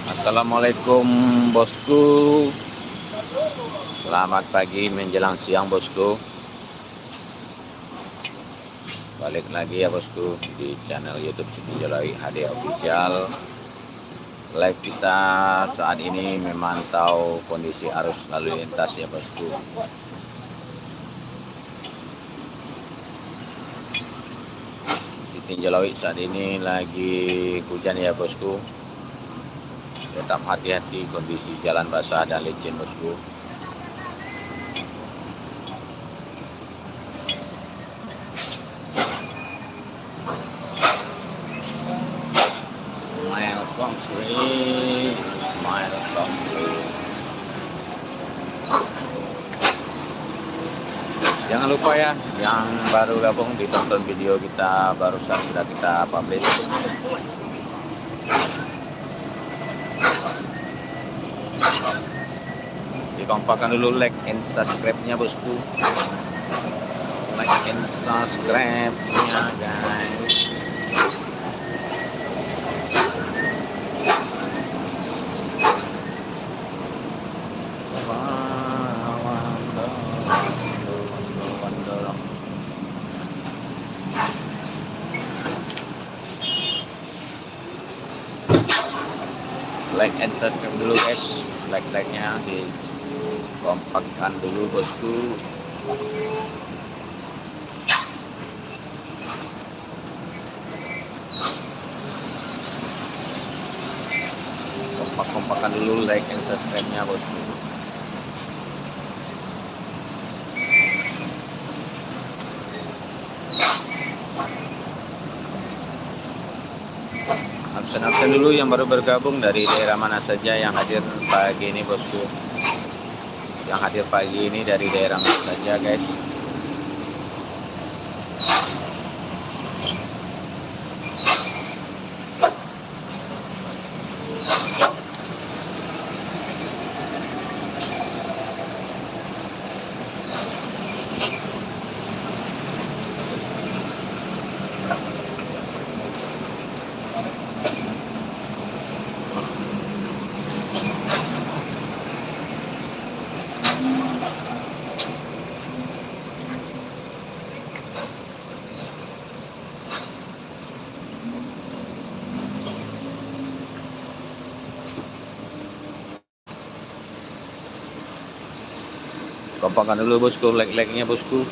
Assalamualaikum bosku. Selamat pagi menjelang siang bosku. Balik lagi ya bosku di channel YouTube Siti Jalai HD Official. Live kita saat ini memantau kondisi arus lalu lintas ya bosku. Siti Jalai saat ini lagi hujan ya bosku. Tetap hati-hati, kondisi jalan basah dan licin bosku. Smile from free, smile from free. Jangan lupa ya, yang baru gabung ditonton video kita barusan sudah kita publish. Dikompakkan dulu like and subscribe-nya bosku. Like and subscribe-nya guys. Like and subscribe dulu guys. Like-nya dikompakkan dulu bosku. Kompak-kompakan dulu like and subscribe-nya bosku. Absen-absen dulu yang baru bergabung dari daerah mana saja yang hadir pagi ini bosku. Yang hadir pagi ini dari daerah mana saja guys. Kompakkan dulu bosku, like-nya bosku.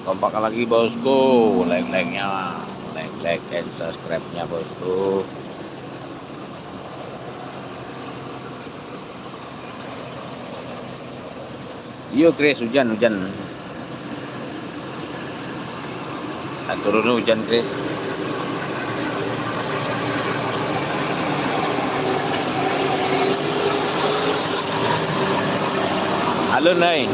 Kompakkan lagi bosku, like-nya, like and subscribe-nya bosku. Yuk Chris, hujan. Turun hujan Chris. Halo nih.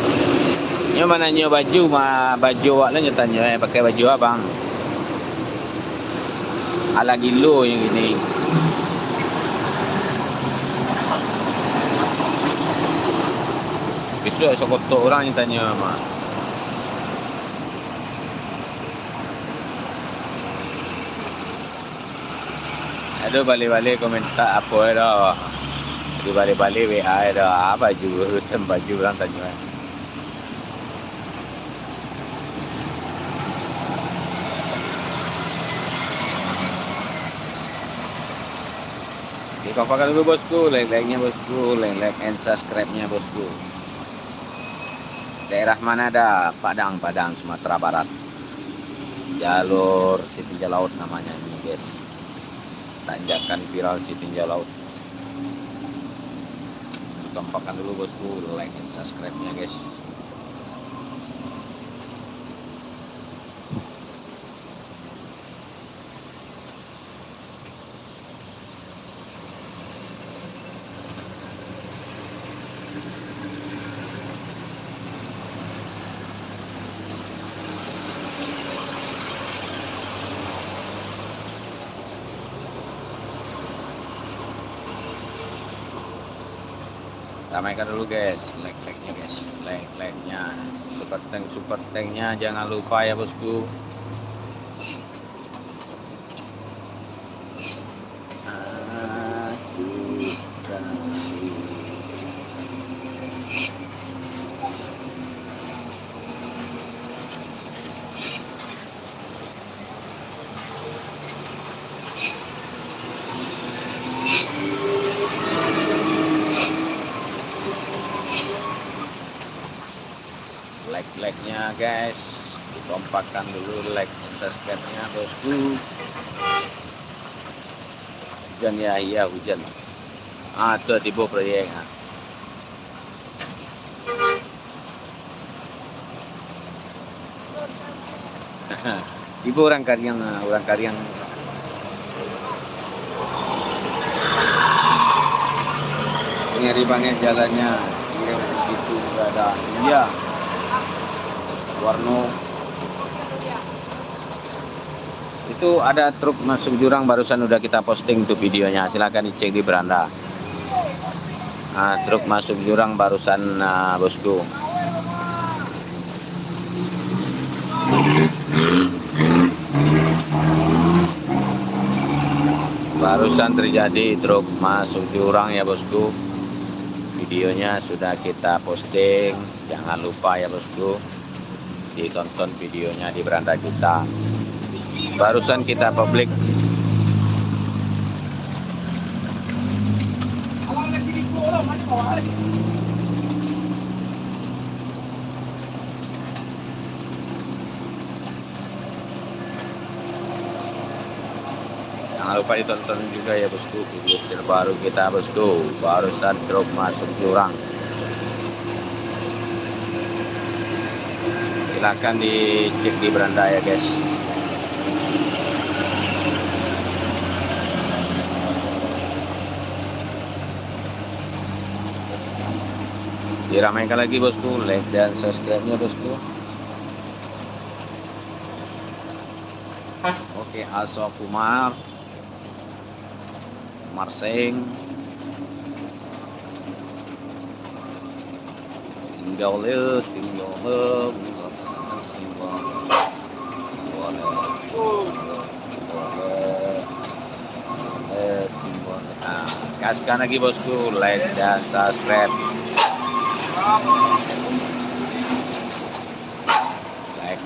Nyo mana nyo baju awak lah nyo tanya pakai baju abang. Ala gilo yang gini. Besok kotor orang yang tanya mak. Aduh balik-balik komentar apa dah. Di balik-balik WA dah baju urusan baju orang tanya. Kompakkan dulu bosku, like-nya bosku, like and subscribe-nya bosku. Daerah mana dah? Padang, Sumatera Barat. Jalur Sitinjau Laut namanya ini guys. Tanjakan viral Sitinjau Laut. Kompakkan dulu bosku, like and subscribe-nya guys. Ramaikan dulu guys, like-nya guys, like-nya. Super tanknya jangan lupa ya bosku. Like-nya guys, dikompakkan dulu like dan subscribe-nya bosku. Hujan ya, iya hujan. Tuh tiba proyek. Ibu orang Karyang ini banget jalannya, itu nggak ada. Iya. Warno itu ada truk masuk jurang, barusan udah kita posting tuh videonya, silahkan dicek di beranda. Truk masuk jurang barusan bosku. Barusan terjadi truk masuk jurang ya bosku. Videonya sudah kita posting, jangan lupa ya bosku ditonton videonya di beranda kita. Barusan kita publik. Jangan lupa ditonton juga ya bosku video terbaru kita bosku. Barusan truk masuk jurang. Silahkan dicek di beranda ya guys. Diramaikan lagi bosku, like dan subscribe-nya bosku. Oke, Aso Kumar Seng Singgole kasihkan lagi bosku like dan subscribe.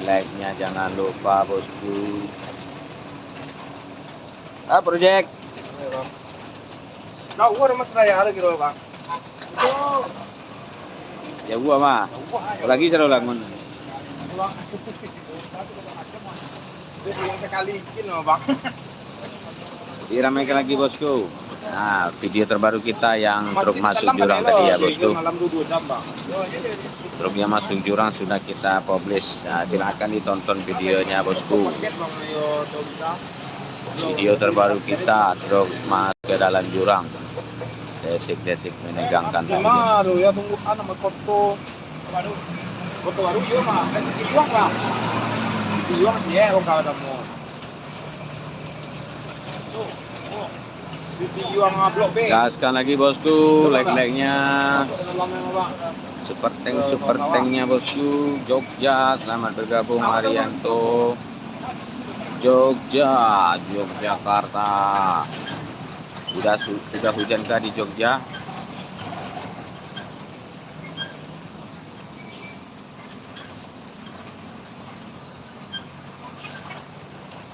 Like-nya jangan lupa bosku. Project. Nah, gua mas raya ada gitu bang. Ya gua mah. Lagi seru lagun. Sekali bikin bang. Diramaikan lagi bosku. Nah, video terbaru kita yang truk masuk jurang tadi ya bosku. Truknya masuk jurang sudah kita publish. Nah, silahkan ditonton videonya bosku. Video terbaru kita truk masuk ke dalam jurang. Detik-detik menegangkan. Baru ya tunggu anak foto baru. Foto baru iya mah. Kasih uang lah. Uang sih ya orang kalau kamu. Gaskan lagi bosku, like-nya. Super tanknya bosku. Jogja, selamat bergabung Arianto. Yogyakarta. Sudah hujan kah di Jogja?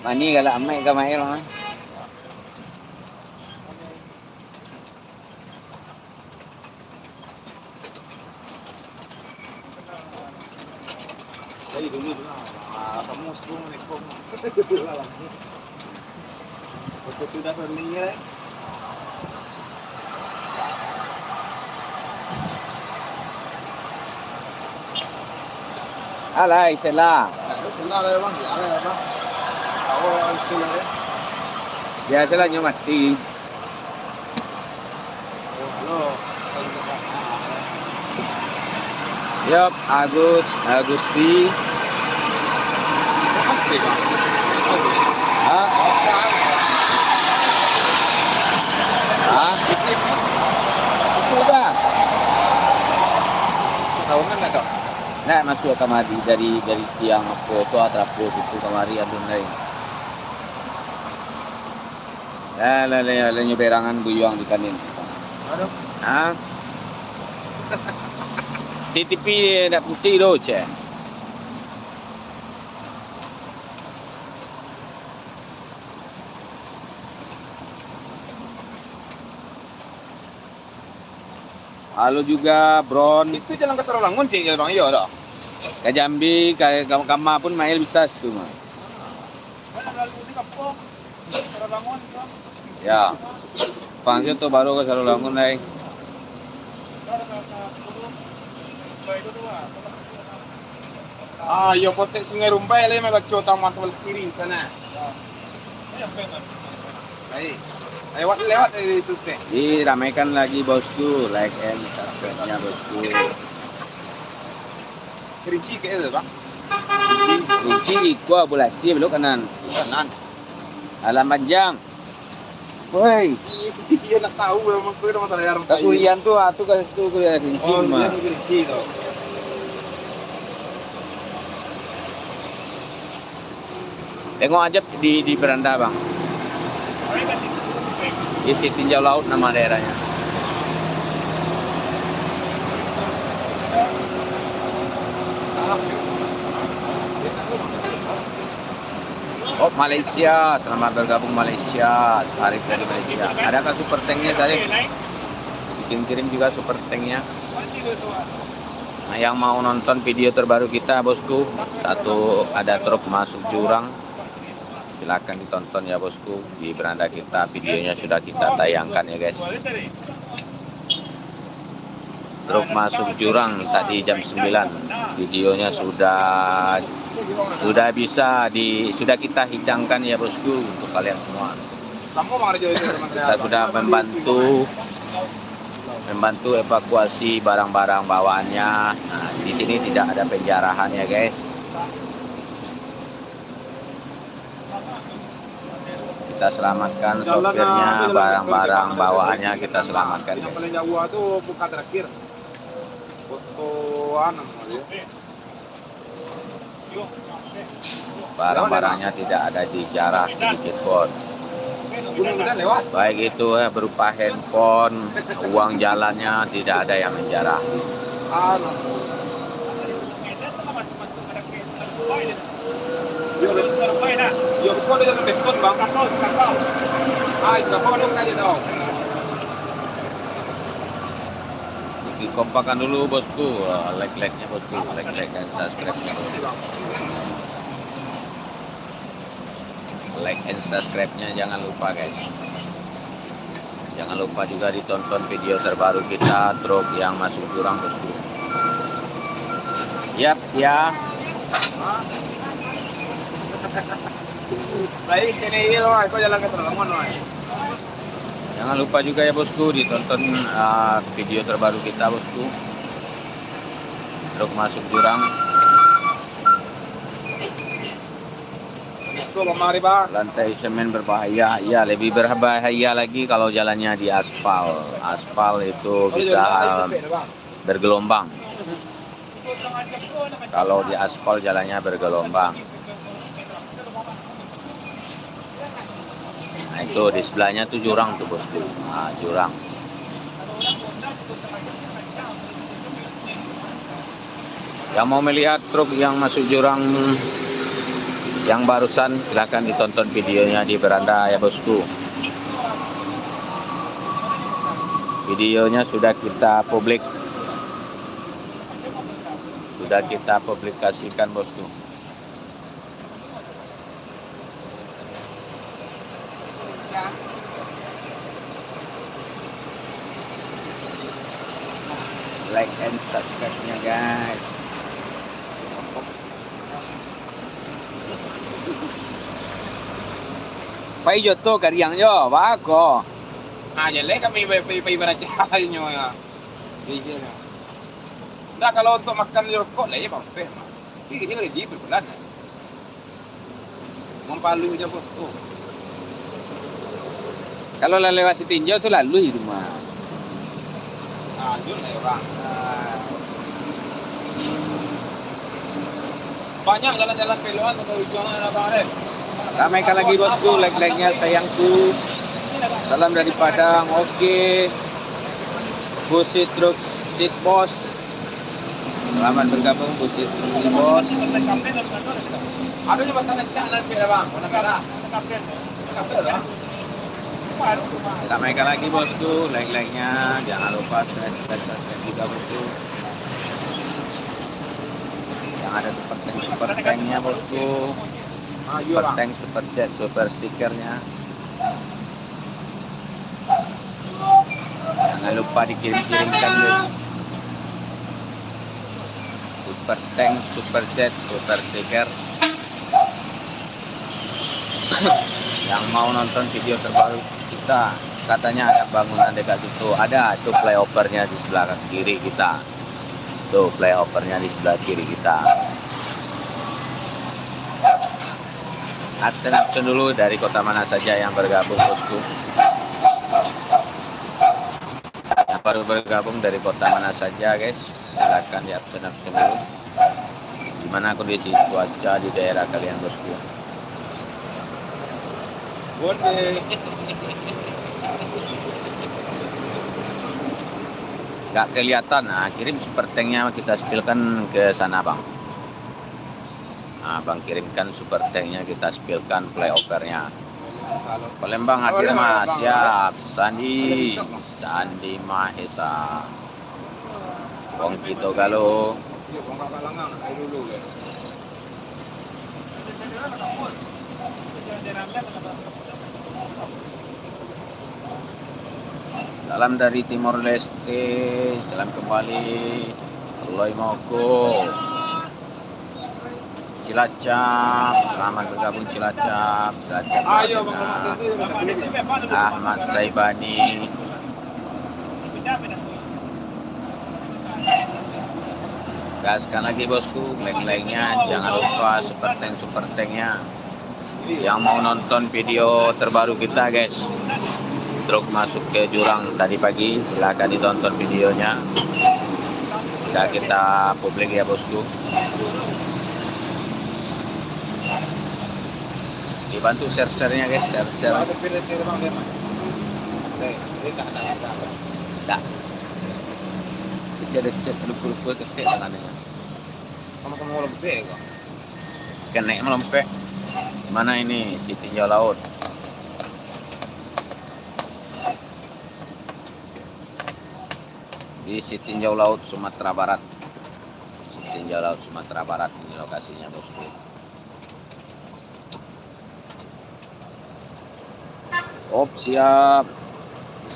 Mani kalau amai kamai lah. Jadi dulu kamu sebelum nekong. Foto sudah berminyak. Alay, sila. Sila lah bang, ya bang. Tahu itu lah. Biasa lah nyo mati. Halo. Yup, Agusti. Hah? Hah? Itu udah. terowongan enggak, Dok? Nah, masuk kamari dari tiang foto atrapo itu kamari adun lain. Lah nyeberangan buyuang di kanin. Aduh. Ah. CTP nak pusing tu, cek. Halo juga, Bron. Itu jalan ke Sarolangun sih, ya Bang. Iya, Dok. Ke Jambi, ke Kama pun mail bisa situ mah. Mana lalu di kampung? Sarolangun, Bang. Ya. Pangsil tu baru ke Sarolangun lagi. Ah, yo posek Sungai Rumbai le me baca taman sebelah kiri sana. Baik. Lewat dari itu teh. Diramaikan lagi bosku, like and subscribe-nya bosku. Kerinci kayak itu, Bang. Kunci gua bulasi belok kanan. Kanan. Alam panjang. Woi, Iya nak tahu memang tu nama saya orang. kasulian tuh atuh ke situ ke kunci Oh, mah. iya kerinci tu. Tengok aja di beranda, Bang. Isi tinjau laut nama daerahnya. Oh, Malaysia, selamat bergabung Malaysia. Sarif dari Malaysia. Adakah super tanknya Sarif? Bikin kirim juga super tanknya. Nah, yang mau nonton video terbaru kita, bosku, satu ada truk masuk jurang. Silakan ditonton ya, bosku. Di beranda kita videonya sudah kita tayangkan ya, guys. Truk masuk jurang tadi jam 9. Videonya sudah sudah kita hidangkan ya, bosku, untuk kalian semua. Kita sudah membantu evakuasi barang-barang bawaannya. Nah, di sini tidak ada penjarahan ya, guys. Kita selamatkan sopirnya, barang-barang bawaannya kita selamatkan. Yang paling jauh itu buka terakhir. Fotoan namanya. Barang-barangnya tidak ada dijarah sedikit pun. Mudah-mudahan lewat. Baik itu berupa handphone, uang jalannya tidak ada yang menjarah. Yo, kau ada telepon bang? Ah, kapal dong aja dong. Dikompakan dulu, bosku. Like-nya bosku, like dan subscribe-nya. Like and subscribe-nya jangan lupa, guys. Jangan lupa juga ditonton video terbaru kita, truk yang masuk jurang, bosku. Yap, ya. Baik, ini loh, kau jalan ke Sarolangun loh. Jangan lupa juga ya, bosku, ditonton video terbaru kita, bosku. Truk masuk jurang. Mari bang. Lantai semen berbahaya. Ya, lebih berbahaya lagi kalau jalannya di aspal. Aspal itu bisa bergelombang. Kalau di aspal jalannya bergelombang. Nah, itu di sebelahnya tuh jurang tuh, bosku. Nah, jurang. Yang mau melihat truk yang masuk jurang yang barusan, silahkan ditonton videonya di beranda ya, bosku. Videonya sudah kita publikasikan, bosku. Like and subscribe-nya, guys. Pai joto kariang yo, bago. Ah, jadi kami beracara ya. Nah, kalau untuk makan rokok lah ya bang, ini lagi di bulan. Mempalu aja bos. Oh. Kalau lewat Sitinjau tuh lalu itu mah. Ah, jujur lah ya bang. Banyak jalan-jalan peluan atau ujungnya apa Arif? Ramaikan lagi bosku, like-like-nya sayangku. Salam dari Padang. Oke. Busit Truk Sit Bos. Selamat bergabung Busit Truk Sit Bos. Ada jembatan yang jalan pera bang, warna merah. Ramaikan lagi bosku, like-like-nya. Jangan lupa subscribe juga bosku. Yang ada super tanknya bosku. Super tank, super jet, super stikernya. Jangan lupa dikirim-kirimkan dulu. Super tank, super jet, super stiker. Yang mau nonton video terbaru kita, katanya ada bangunan dekat situ. Ada, itu flyovernya di sebelah kiri kita. Tuh flyovernya di sebelah kiri kita. Absen dulu dari kota mana saja yang bergabung bosku. Yang baru bergabung dari kota mana saja guys, silahkan di absen dulu. Gimana kondisi cuaca di daerah kalian bosku? Boleh. Gak kelihatan, nah kirim super tanknya kita spillkan ke sana bang. Nah bang kirimkan super tanknya, kita spillkan flyovernya. Palembang hadir mas, siap. Sandi Mahesa. Wong Kito Galo. Yuk, bongkar kalangan, ayo dulu guys. Salam dari Timor Leste, salam kembali. Loy Moko. Cilacap, selamat bergabung Cilacap. Ayo Ahmad Saibani. Gaskan lagi bosku, like-like-nya. Jangan lupa super tanknya. Yang mau nonton video terbaru kita guys, truk masuk ke jurang tadi pagi, silahkan ditonton videonya. Sudah kita publik ya bosku. Dibantu share-nya guys, share. Tak. Dicet lupa ketik tangannya. Sama-sama lebih kok. Kenek melempek. Mana ini si tinjau laut? Di Sitinjau Laut Sumatera Barat. Sitinjau Laut Sumatera Barat ini lokasinya bosku. Op siap.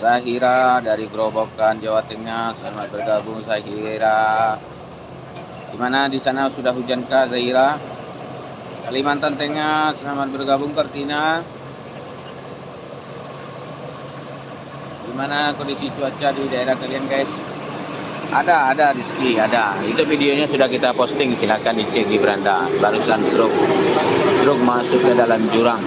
Zahira dari Grobogan Jawa Tengah, selamat bergabung Zahira. Gimana di sana sudah hujankah Zahira? Kalimantan Tengah, selamat bergabung Kartina. Gimana kondisi cuaca di daerah kalian guys? Ada Rizky, ada. Itu videonya sudah kita posting, silahkan dicek di beranda. Barusan truk masuk ke dalam jurang.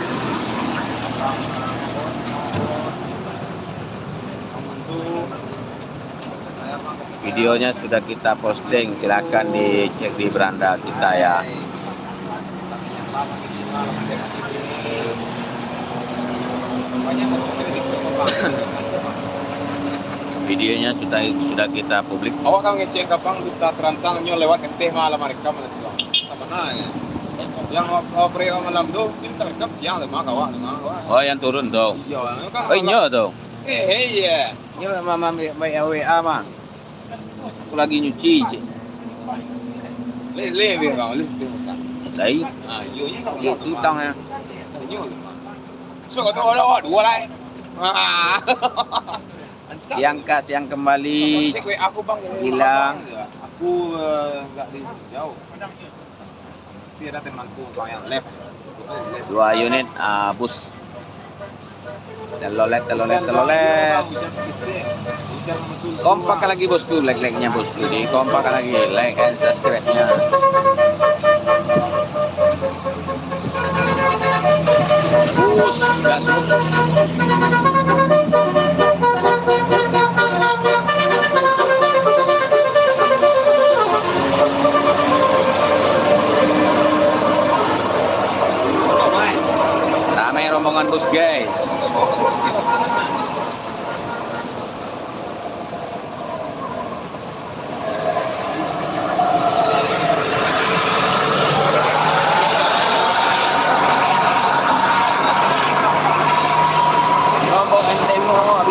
Videonya sudah kita posting, silahkan dicek di beranda kita ya. Videonya sudah kita publik. Awak kan ngecek kapan kita terantangnya lewat enteh malam mereka malam. Apa nanya? Yang operasi malam tuh kita rekam siang lemah kawak. Oh yang turun tuh. Iya, kan. Oh iya tuh. Iya. Iya mama WA mah. Aku lagi nyuci. Le bang, le. Đấy. Ah, iya Chị tí tông em. So ada dua lah. Siang kembali. Cek WA aku bang. Hilang. Aku nggak di jauh. Tapi ada temanku bang yang left. 2 unit bus. Telolet. Kompak lagi bosku, like-nya bosku. Di kompak lagi, like and subscribe-nya. Bus, gas. rombongan bus guys.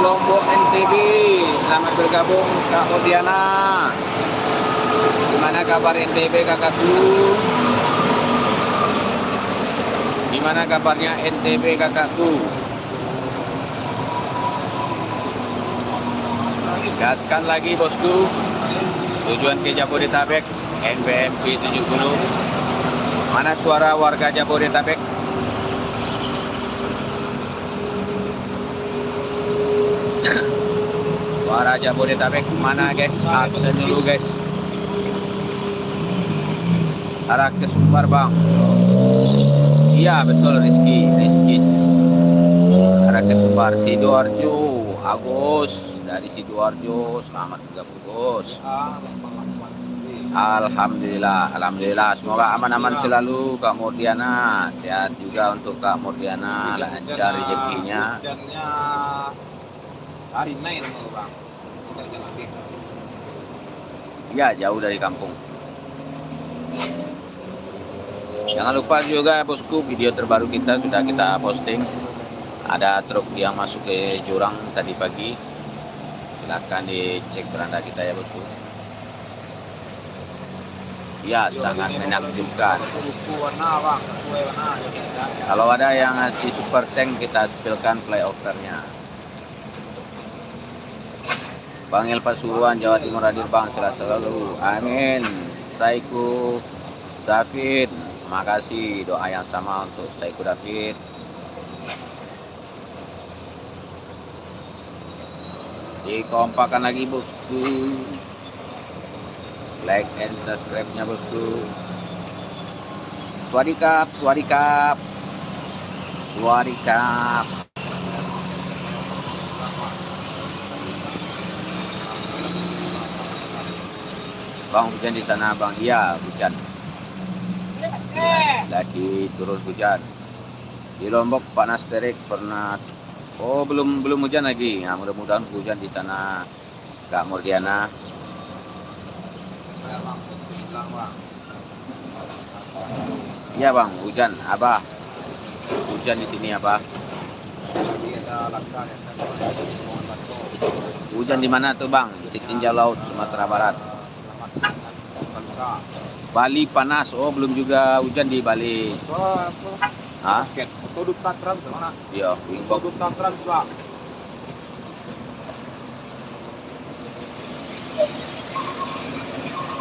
Lombok NTB, selamat bergabung Kak Murdiana. Gimana kabar NTB kakakku? Gimana kabarnya NTB kakakku? Gaskan lagi bosku. Tujuan ke Jabodetabek, NBMP 70. Mana suara warga Jabodetabek? Suara Jabodetabek mana guys? Absen dulu guys. Arah ke Sumbar bang. Iya betul Rizky. Arah ke Sumbar. Sidoarjo, Agus dari Sidoarjo. Selamat bergabung Gus. Alhamdulillah. Semoga aman-aman selalu Kak Murdiana. Sehat juga untuk Kak Murdiana. Lancar rezekinya. Hari ini bang. Ya jauh dari kampung. Jangan lupa juga bosku, video terbaru kita sudah kita posting. Ada truk yang masuk ke jurang tadi pagi. Silahkan dicek beranda kita ya bosku. Ya sangat menakjubkan. Kalau ada yang ngasih super tank kita spillkan flyovernya. Bang El Pasuruan Jawa Timur hadir bang, sehat selalu. Amin. Saiku David, makasih doa yang sama untuk Saiku David. Dikompakan lagi bosku. Like and subscribe-nya bosku. Swadikap. Bang hujan di sana bang, iya hujan. Lagi turun hujan. Di Lombok panas terik pernah. Oh belum hujan lagi. Nah, mudah-mudahan hujan di sana Kak Murdiana. Iya bang hujan, Abah. Hujan di sini Abah. Hujan di mana tuh bang? Di Tinjau Laut Sumatera Barat. Bali panas, oh belum juga hujan di Bali. Hah? Produk Tatran mana? Iya, Produk Tatran Pak.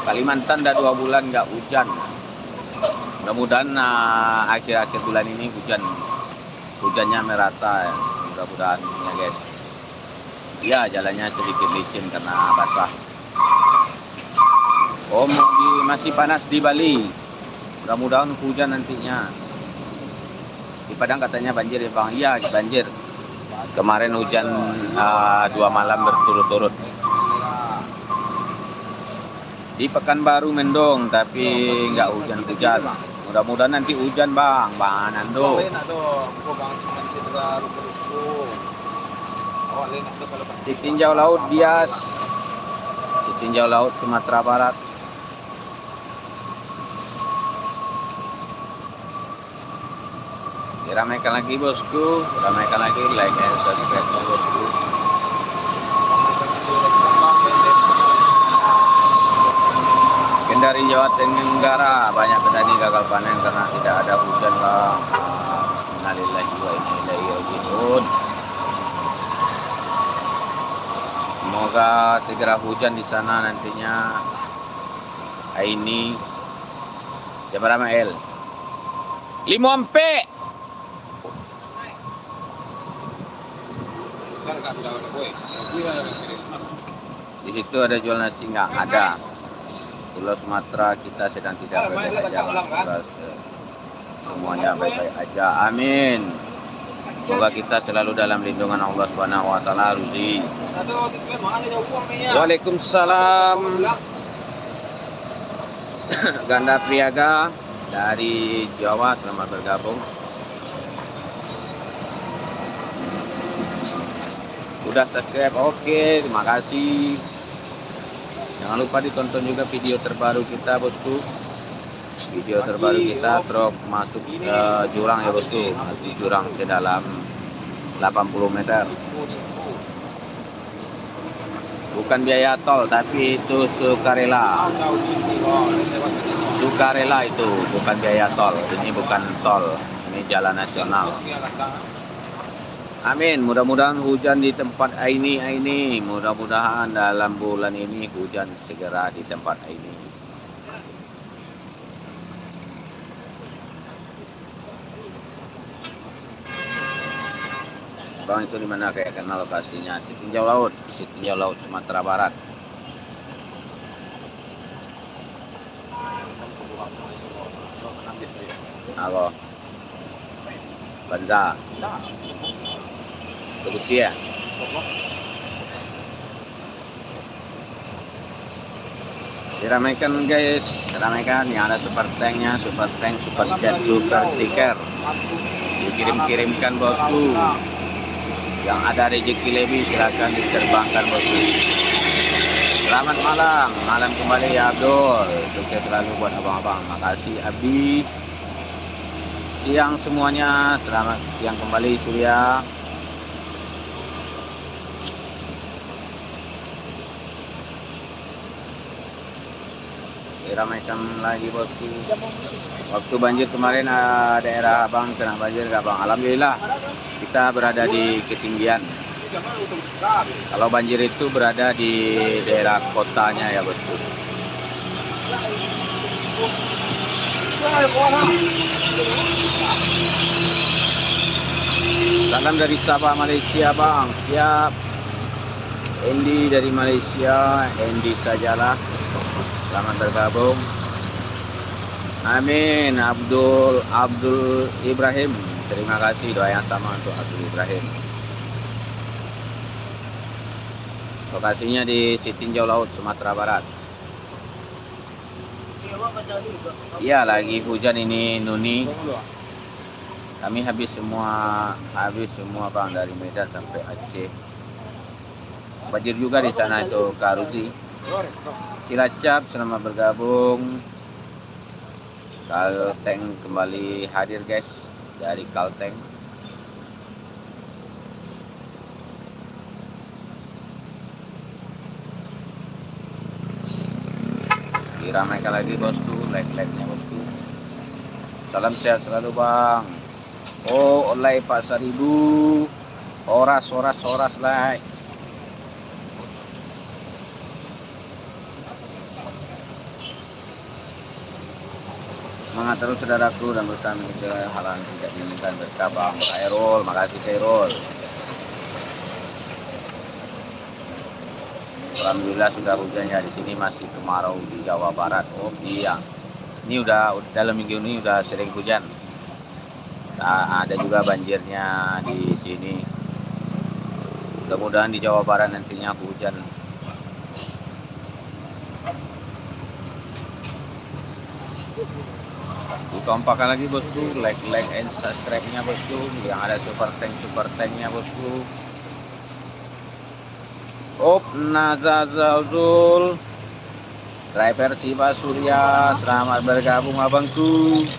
Kalimantan udah 2 bulan nggak hujan. Mudah-mudahan akhir-akhir bulan ini hujannya merata ya. Mudah-mudahan ya guys. Ya jalannya sedikit licin karena basah. Oh masih panas di Bali. Mudah-mudahan hujan nantinya. Di Padang katanya banjir ya bang. Iya banjir. Kemarin hujan 2 malam berturut-turut. Di Pekanbaru mendung tapi nggak hujan-hujan. Mudah-mudahan nanti hujan bang Nando. Si Tinjau Laut Bias. Si Tinjau Laut Sumatera Barat. Ramaikan lagi bosku, ramaikan lagi, like and subscribe bosku. Kendari Jawa Tenggara banyak petani gagal panen karena tidak ada hujan bang. Innalillahi wa inna ilaihi raji'un. Semoga segera hujan di sana nantinya. Ini jam berapa El? 5 ampe. Di situ ada jual nasi nggak ada. Pulau Sumatera kita sedang tidak baik-baik aja. Semuanya baik-baik aja. Amin. Semoga kita selalu dalam lindungan Allah Subhanahu wa taala. Ruzi. Waalaikumsalam. Ganda Priaga dari Jawa, selamat bergabung. Udah subscribe, oke, terima kasih. Jangan lupa ditonton juga video terbaru kita, bosku. Video terbaru kita truk masuk ke jurang ya, bosku. Masuk jurang sedalam 80 meter. Bukan biaya tol, tapi itu sukarela. Sukarela itu, bukan biaya tol. Ini bukan tol, ini jalan nasional. Amin. Mudah-mudahan hujan di tempat ini. Mudah-mudahan dalam bulan ini hujan segera di tempat ini. Bang, itu di mana kayak kenal lokasinya? Sitinjau Laut, Sumatera Barat. Apa? Banza. Terbukti ya? Diramaikan guys, ramaikan yang ada super tanknya, super tank, super jet, super stiker. Dikirim-kirimkan bosku. Yang ada rezeki lebih silakan diterbangkan bosku. Selamat malam kembali ya Abdul. Sukses selalu buat abang-abang. Makasih Abi. Siang semuanya, selamat siang kembali Surya. Diramaikan lagi bosku. Waktu banjir kemarin daerah abang kena banjir gak bang? Alhamdulillah kita berada di ketinggian. Kalau banjir itu berada di daerah kotanya ya bosku. Salam dari Sabah Malaysia bang. Siap. Andy dari Malaysia, Andy sajalah. Selamat bergabung. Amin. Abdul Ibrahim. Terima kasih doa yang sama untuk Abdul Ibrahim. Lokasinya di Sitinjau Laut, Sumatera Barat. Iya, lagi hujan ini Nuni. Kami habis semua bang dari Medan sampai Aceh. Banjir juga di sana itu Karuzi. Cilacap, selamat bergabung. Kalteng kembali hadir guys dari Kalteng. Diramaikan lagi bosku, like-nya bosku. Salam sehat selalu bang. Oh, oleh Pak Saribu. Horas like. Semangat terus saudaraku dan berusaha mengejar hal yang tidak diinginkan berkah bang Khairul. Makasih Khairul. Alhamdulillah sudah hujannya, di sini masih kemarau di Jawa Barat. Oh iya, ini udah dalam minggu ini udah sering hujan. Nah, ada juga banjirnya di sini. Mudah-mudahan di Jawa Barat nantinya hujan. Dikompakan lagi bosku, like and subscribe-nya bosku. Yang ada super tanknya bosku. Op Nazazul, driver Siva Surya, selamat bergabung abangku.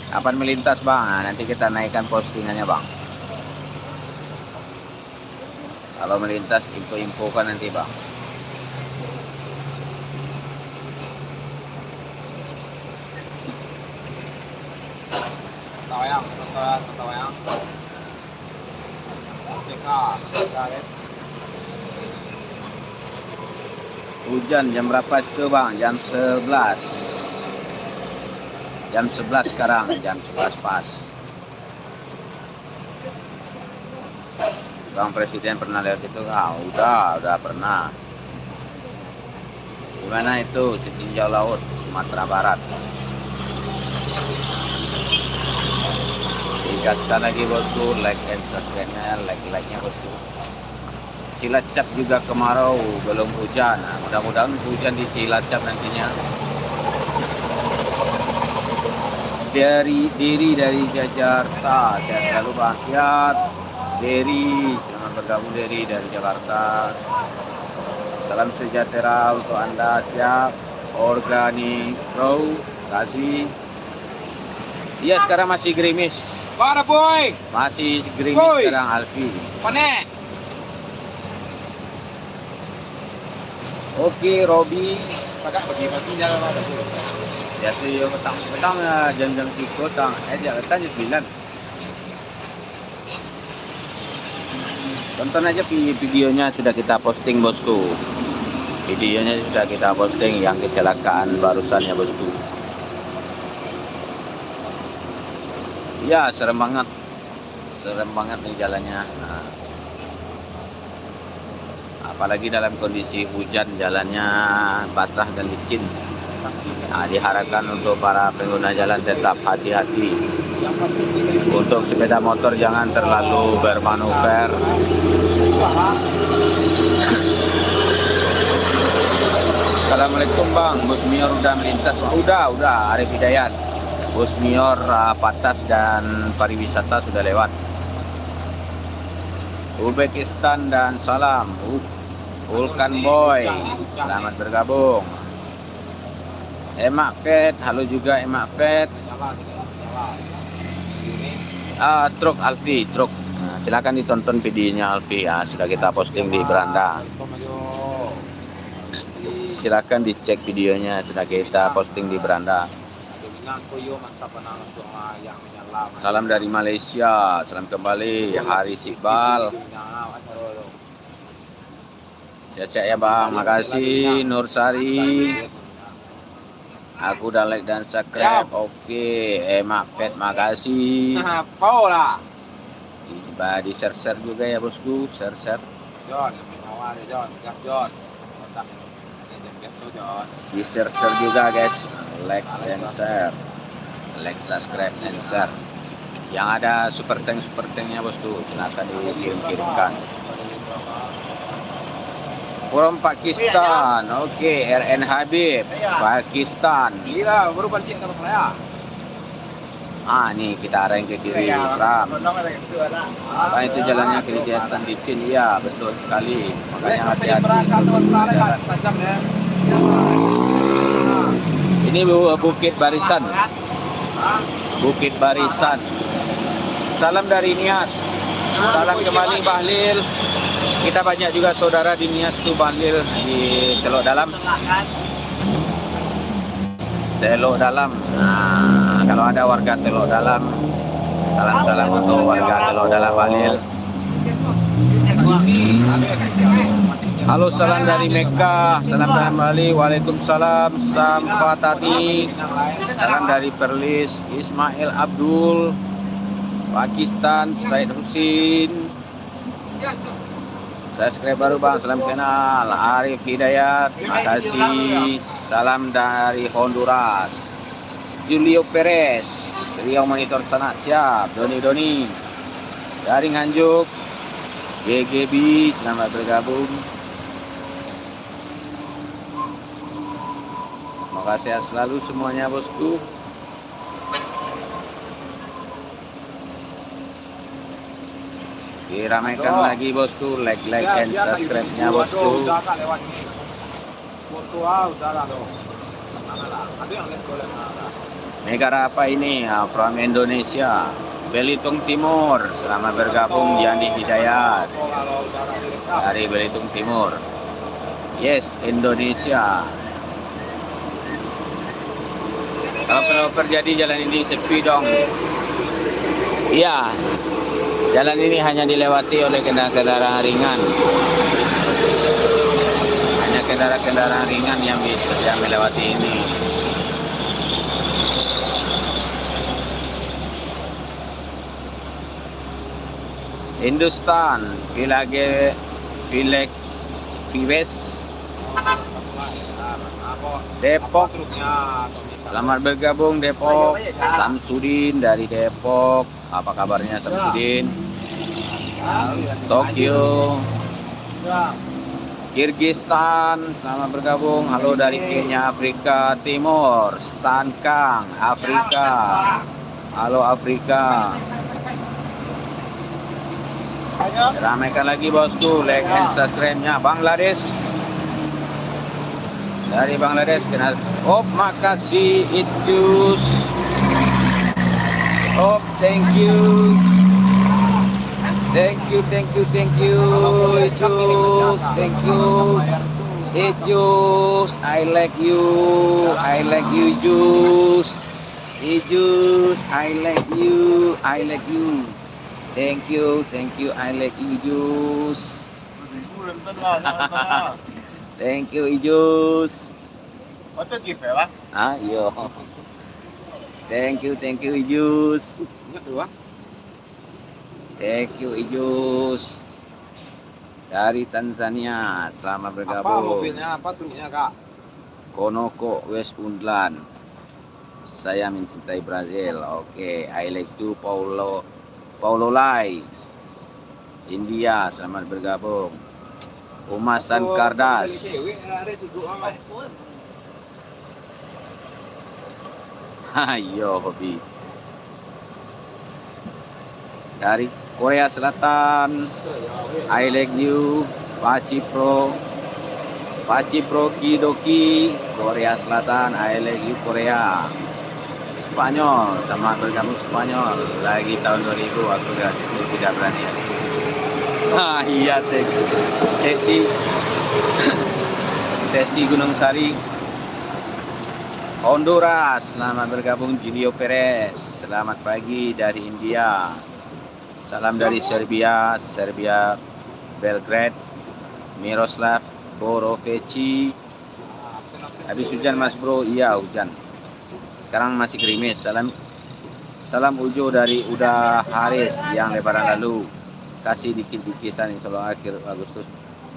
Kapan melintas bang? Nah, nanti kita naikkan postingannya bang. Kalau melintas info-infokan nanti bang. Tawayang. Guys. Hujan jam berapa itu bang? Jam 11. Jam 11 sekarang, jam 11 pas. Bang Presiden pernah lihat itu? Udah pernah. Gimana itu? Sitinjau Laut, Sumatera Barat. Digaskan lagi bosku, like and subscribe-nya, like-nya bosku. Cilacap juga kemarau, belum hujan. Nah, mudah-mudahan hujan di Cilacap nantinya. Diri dari Jakarta, saya selalu bang siap. Derry, selamat bergabung Derry dari Jakarta. Salam sejahtera untuk Anda, siap. Organic Pro, kasih. Iya, sekarang masih gerimis. Para boy. Masih gerimis Boy. sekarang Alfi. Panek. Oke, Robi. Pakai bagi jalan ada. Biasa yung petang jam-jam sikot tang dia letak jam 9. Tonton aja videonya sudah kita posting bosku. Videonya sudah kita posting yang kecelakaan barusannya bosku. Ya serem banget nih jalannya. Nah, apalagi dalam kondisi hujan jalannya basah dan licin. Nah, diharapkan untuk para pengguna jalan tetap hati-hati. Untuk sepeda motor jangan terlalu bermanuver. Assalamualaikum Bang, Bus Mior udah melintas Bang. Udah Arif Hidayat. Bus Mior Patas dan pariwisata sudah lewat. Uzbekistan dan salam. Vulkan Boy, selamat bergabung. Emak Fed, halo juga Emak Fed. Truk Alfi, truk. Nah, silakan ditonton videonya Alfi ya, sudah kita posting di beranda. Silakan dicek videonya, sudah kita posting di beranda. Salam dari Malaysia, salam kembali Hari Iqbal. Sehat-sehat ya Bang, makasih Nur Sari. Aku udah like dan subscribe. Oke, Emak Fed makasih. Paula. Di share juga ya bosku, share. John, John, John. Di share juga guys, like and share, like, subscribe and share. Yang ada super tanknya bosku, silakan dikirimkan. From Pakistan, oke, RN Habib, Pakistan. Gila, baru balik ke Malaya. Nih kita arah yang ke kiri, Ram. Apa itu jalannya kelihatan licin, iya betul sekali. Makanya hati-hati. Ini Bukit Barisan. Bukit Barisan. Salam dari Nias. Salam kembali Bahlil. Kita banyak juga saudara di Nias tuh Bahlil di Teluk Dalam. Teluk Dalam. Nah, kalau ada warga Teluk Dalam, salam untuk warga Teluk Dalam Bahlil. Halo, salam dari Mekah, salam dari Bali, waalaikumsalam, Samfatati, salam dari Perlis, Ismail Abdul, Pakistan, Said Husin, subscribe baru Bang, salam kenal, Arif Hidayat, makasih, salam dari Honduras, Julio Perez, Riau Monitor sana, siap, Doni, dari Nganjuk, GGB, selamat bergabung. Semoga sehat selalu semuanya bosku. Diramaikan lagi bosku, like and subscribe-nya bosku. Negara apa ini? From Indonesia, Belitung Timur. Selamat bergabung Yandi Hidayat dari Belitung Timur. Yes, Indonesia. Kalau flyover jadi jalan ini sepi dong. Iya, jalan ini hanya dilewati oleh kendaraan ringan. Hanya kendaraan ringan yang bisa melewati ini. Hindustan, Vives, Depok. Selamat bergabung Depok. Samsudin dari Depok. Apa kabarnya Samsudin? Tokyo, Kirgistan. Selamat bergabung. Halo dari Kenya, Afrika Timur. Stankang, Afrika. Halo Afrika. Ramaikan lagi bosku, like and subscribe-nya. Bangladesh. Dari Bangladesh kenal. Oh, makasih Itjus. Oh, thank you. Thank you. Itjus. Thank you. Itjus, I like you, Itjus. Itjus, I like you. Thank you, I like you, Itjus. Thank you, Itjus. Ah, yo. Thank you, Itjus. Thank you, Itjus. Dari Tanzania, selamat Apa bergabung. mobilnya, apa truknya kak? Konoko West Undland. Saya mencintai Brazil. Oke, I like to Paulo Lai. India, selamat bergabung. Umasan Kardas. Ayo, hobi. Dari Korea Selatan, I like you, Paci Pro Kidoki, Korea Selatan, I like you Korea. Spanyol, sama bergabung Spanyol. Lagi tahun 2000 aku tidak berani. Iya, Tesi Gunung Sari. Honduras, selamat bergabung Julio Perez. Selamat pagi dari India. Salam dari Serbia, Belgrade, Miroslav Boroveci. Habis hujan mas bro? Iya hujan. Sekarang masih gerimis. Salam Ujo dari Uda Haris yang lebaran lalu. Kasih dikit-dikitan insya Allah akhir Agustus.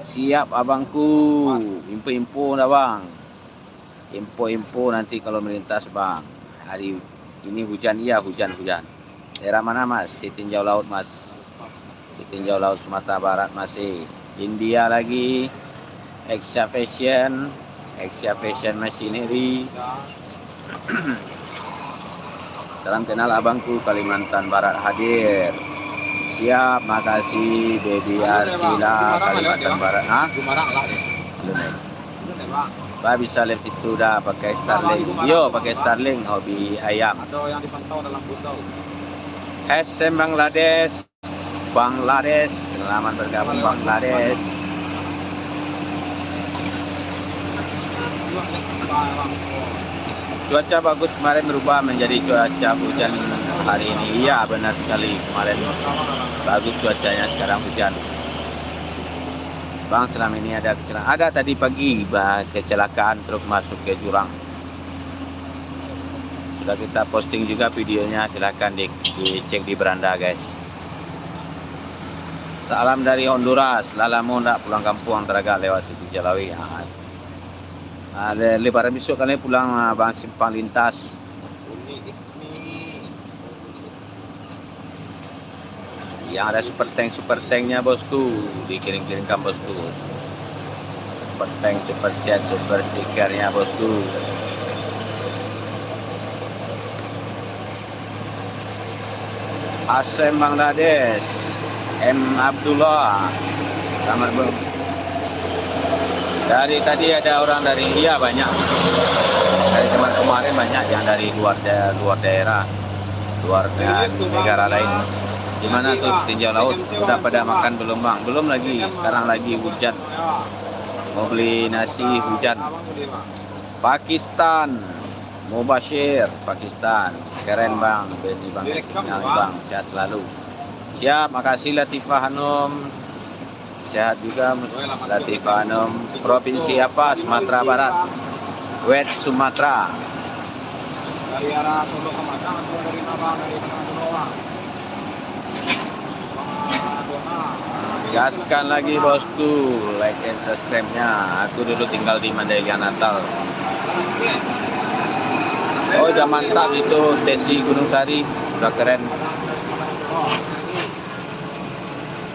Siap abangku. Info dah bang. Info nanti kalau melintas bang. Hari ini hujan, iya hujan. Daerah mana mas? Sitinjau Laut mas. Sitinjau Laut Sumatera Barat masih. India lagi. Exia Fashion Machinery. Salam kenal abangku Kalimantan Barat hadir. Siap, makasih Baby Arsila Kalimantan Barat. Hah? Belum ya? Pak bisa lihat situ dah pakai Starlink. Yo pakai Starlink hobi ayam. Ada yang dipantau dalam busau. SM Bangladesh, selamat bergabung Bangladesh. Cuaca bagus kemarin berubah menjadi cuaca hujan hari ini. Iya benar sekali, kemarin bagus cuacanya, sekarang hujan. Bang, selama ini ada kecelakaan. Ada tadi pagi kecelakaan truk masuk ke jurang. Sudah kita posting juga videonya, silahkan dicek di beranda guys. Salam dari Honduras. Lalamu ndak pulang kampung Teraga lewat situ Jalawi. Ada lebaran besok kalian pulang bang simpang lintas. Yang ada super tanknya bosku, dikirim-kirimkan bosku. Super tank, super jet, super stikernya bosku. Asem Bangladesh, M Abdullah, selamat bang. Dari tadi ada orang dari India banyak. Dari teman kemarin banyak yang dari luar daerah, luar negara lain. Gimana tuh tinjau laut? Udah pada makan belum bang? Belum lagi. Sekarang lagi hujan. Mau beli nasi hujan. Pakistan, Mubashir, Pakistan. Keren bang, Benny bang, sinyal bang, sehat selalu. Siap, makasih Latifah Hanum. Sehat juga Latifah Hanum. Provinsi apa? Sumatera Barat. West Sumatera. Dari arah Solo ke Matang atau dari mana dari Pulau. Gaskan lagi bosku, like and subscribe-nya. Aku dulu tinggal di Mandailing Natal. Oh udah mantap itu Tesi Gunung Sari, udah keren.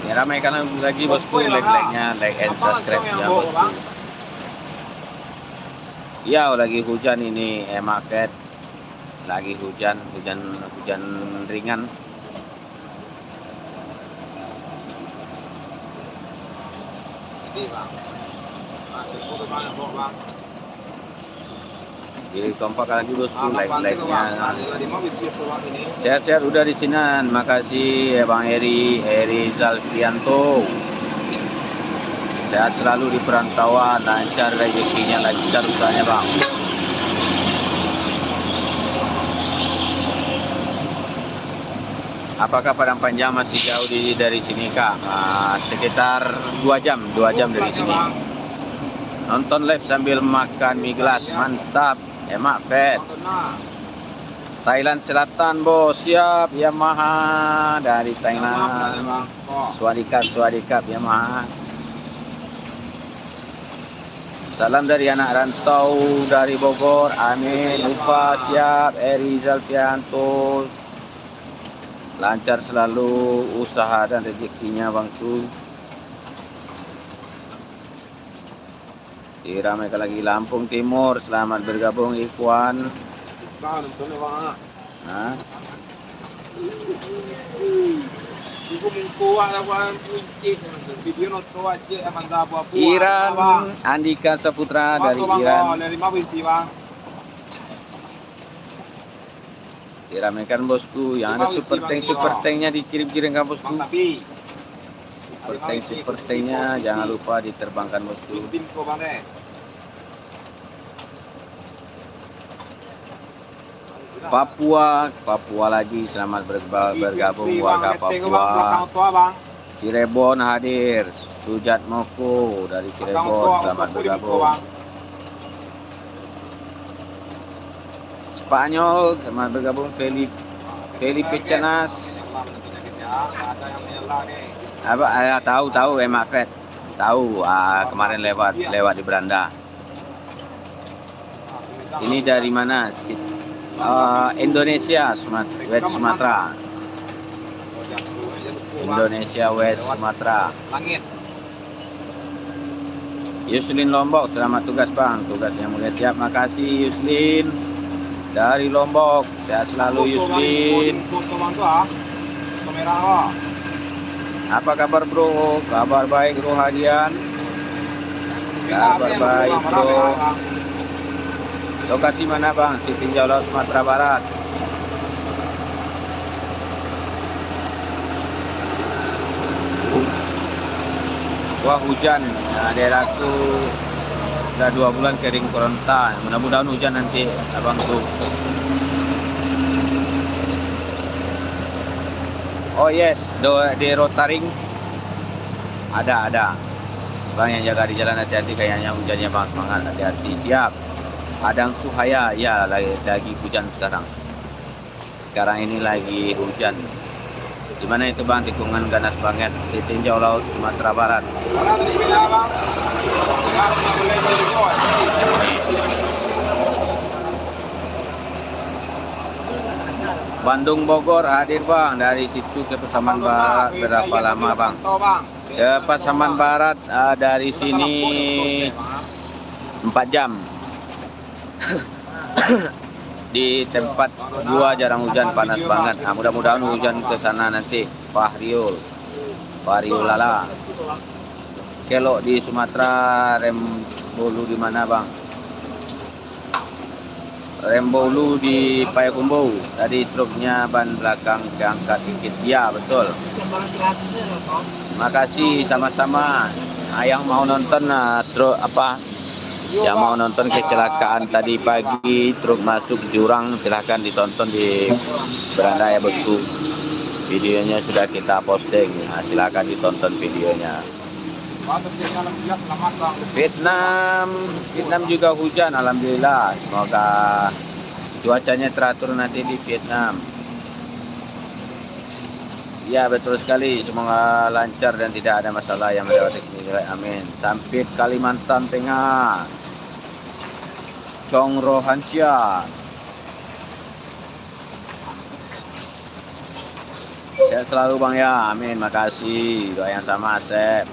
Ya ramaikan lagi bosku, like-nya, like and subscribe-nya bosku. Ya lagi hujan ini, emak Fed. Lagi hujan ringan. Di bang. Masih foto bang yang bang. Jadi kompak lagi bosku, like-like-nya. Di mobil siapa bang ini? Sehat-sehat udah di sini. Makasih ya Bang Eri Zalfianto. Sehat selalu di perantauan, lancar rezekinya, lancar usahanya Bang. Apakah Padang Panjang masih jauh dari sini Kak? Sekitar 2 jam dari sini. Nonton live sambil makan mie gelas, mantap. Emak Fed. Thailand Selatan bos, siap Yamaha dari Thailand. Swadikap Yamaha. Salam dari anak rantau dari Bogor, amin. Ufa siap, Eri Zalfianto. Lancar selalu usaha dan rezekinya bangku. Diramaikan lagi Lampung Timur, selamat bergabung Ikhwan. Nah, Iran Andika Saputra dari Iran. Diramaikan bosku, yang ada super tanknya dikirim-kirim ke bosku. Super tanknya jangan lupa diterbangkan bosku. Papua lagi, selamat bergabung warga Papua. Cirebon hadir, Sujat Moko dari Cirebon, selamat bergabung. Spanyol, selamat bergabung. Felipe Canas. Tahu Emak Fed. Tahu, kemarin lewat di beranda. Ini dari mana? Indonesia, West Sumatera. Indonesia West Sumatera. Yuslin Lombok, selamat tugas Bang. Tugas yang mulia, siap. Makasih Yuslin dari Lombok. Sehat selalu Yuslin. Apa kabar bro? Kabar baik Rohadian. Kabar baik bro. Lokasi mana Bang? Sitinjau Laut Sumatera Barat. Wah hujan, daerahku udah 2 bulan kering keronta. Mudah-mudahan hujan nanti abang tuh. Oh yes, di Rotaring ada. Bang yang jaga di jalan, hati-hati, kayaknya hujannya Bang, semangat, hati-hati, siap. Padang Suhaya, ya lagi hujan sekarang. Sekarang ini lagi hujan. Di mana itu Bang? Tikungan ganas banget, Sitinjau Laut Sumatera Barat. Bandung Bogor hadir Bang, dari situ ke Pasaman Barat berapa lama Bang? Ke Pasaman Barat dari sini 4 jam. Di tempat gua jarang hujan, panas banget. Mudah-mudahan hujan ke sana nanti. Fahriul Lala. Kelok di Sumatera, Rembolu di mana Bang? Rembolu di Payakumbuh. Tadi truknya ban belakang keangkat dikit. Ya betul. Makasih sama-sama. Yang mau nonton truk yang mau nonton kecelakaan tadi pagi truk masuk jurang, silahkan ditonton di beranda ya bosku. Videonya sudah kita posting, silahkan ditonton videonya. Vietnam juga hujan, alhamdulillah. Semoga cuacanya teratur nanti di Vietnam. Ya betul sekali, semoga lancar dan tidak ada masalah yang melewati sini. Amin. Sampit Kalimantan Tengah. Chong Rohansia. Sehat selalu Bang ya, amin, makasih. Doa yang sama, Asep.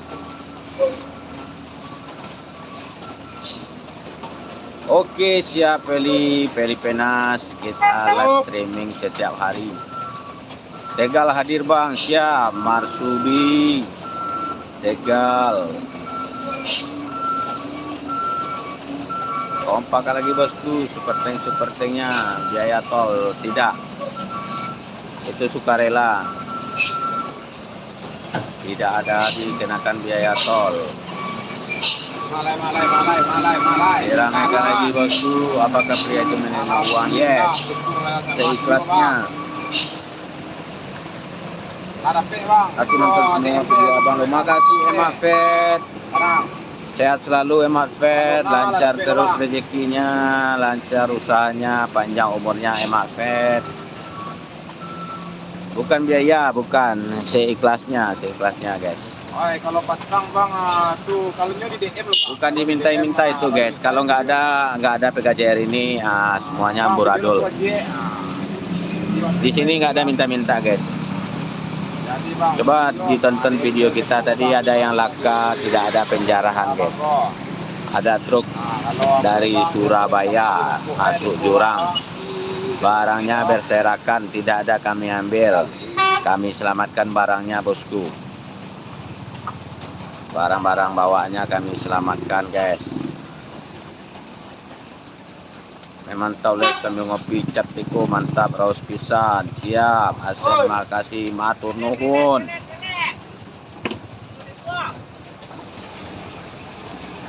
Oke, siap Pelipenas, kita live streaming setiap hari. Tegal hadir Bang, siap. Marsubi Tegal. Kompak lagi bosku, super tanknya biaya tol tidak, itu sukarela, tidak ada dikenakan biaya tol. Malai. Diramaikan lagi bosku, apakah pria itu menerima uang? Yes, seikhlasnya. Aku nonton semua video abang lo. Makasih Emak Fed. Sehat selalu Emak Fed, lancar terus rezekinya, lancar usahanya, panjang umurnya Emak Fed. Bukan biaya, bukan, seikhlasnya guys. Kalau pasang bang, tuh kalau di DM lu. Bukan diminta-minta itu guys. Kalau nggak ada PKJR ini, semuanya amburadul. Di sini nggak ada minta-minta guys. Coba ditonton video kita tadi, ada yang laka, tidak ada penjarahan guys. Ada truk dari Surabaya masuk jurang, barangnya berserakan, tidak ada kami ambil, kami selamatkan barangnya bosku. Barang-barang bawaannya kami selamatkan guys. Memang taulet sambil ngopi cap tiko, mantap, raus pisan, siap. Terima kasih, matur nuhun.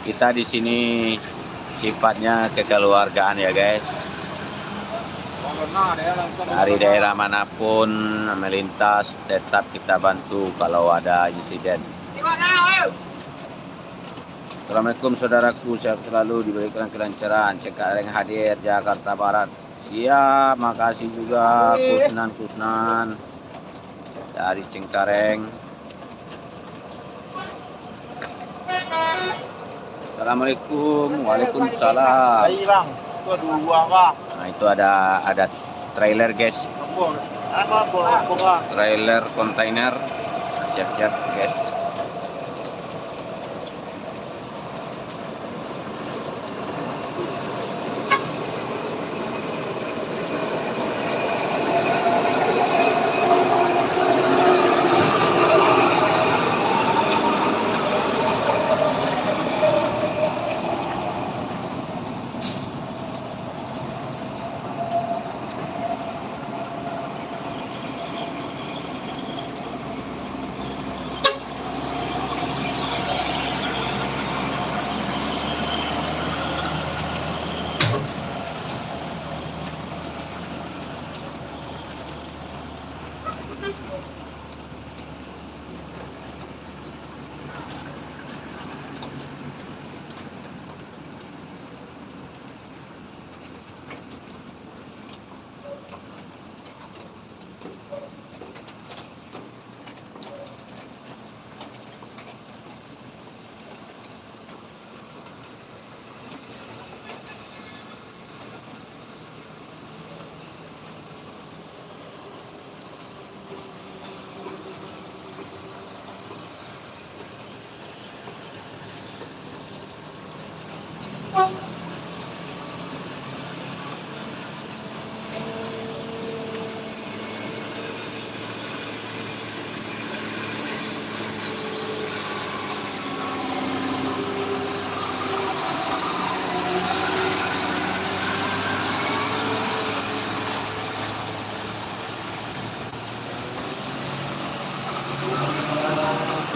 Kita di sini sifatnya kekeluargaan ya guys. Dari daerah manapun melintas, tetap kita bantu kalau ada insiden. Assalamualaikum saudaraku, sehat selalu, diberikan kelancaran. Cengkareng hadir Jakarta Barat. Siap, makasih juga Kusnan dari Cengkareng. Assalamualaikum, waalaikumsalam. Bang, itu dua bang. Nah itu ada trailer guys, trailer kontainer, siap-siap guys.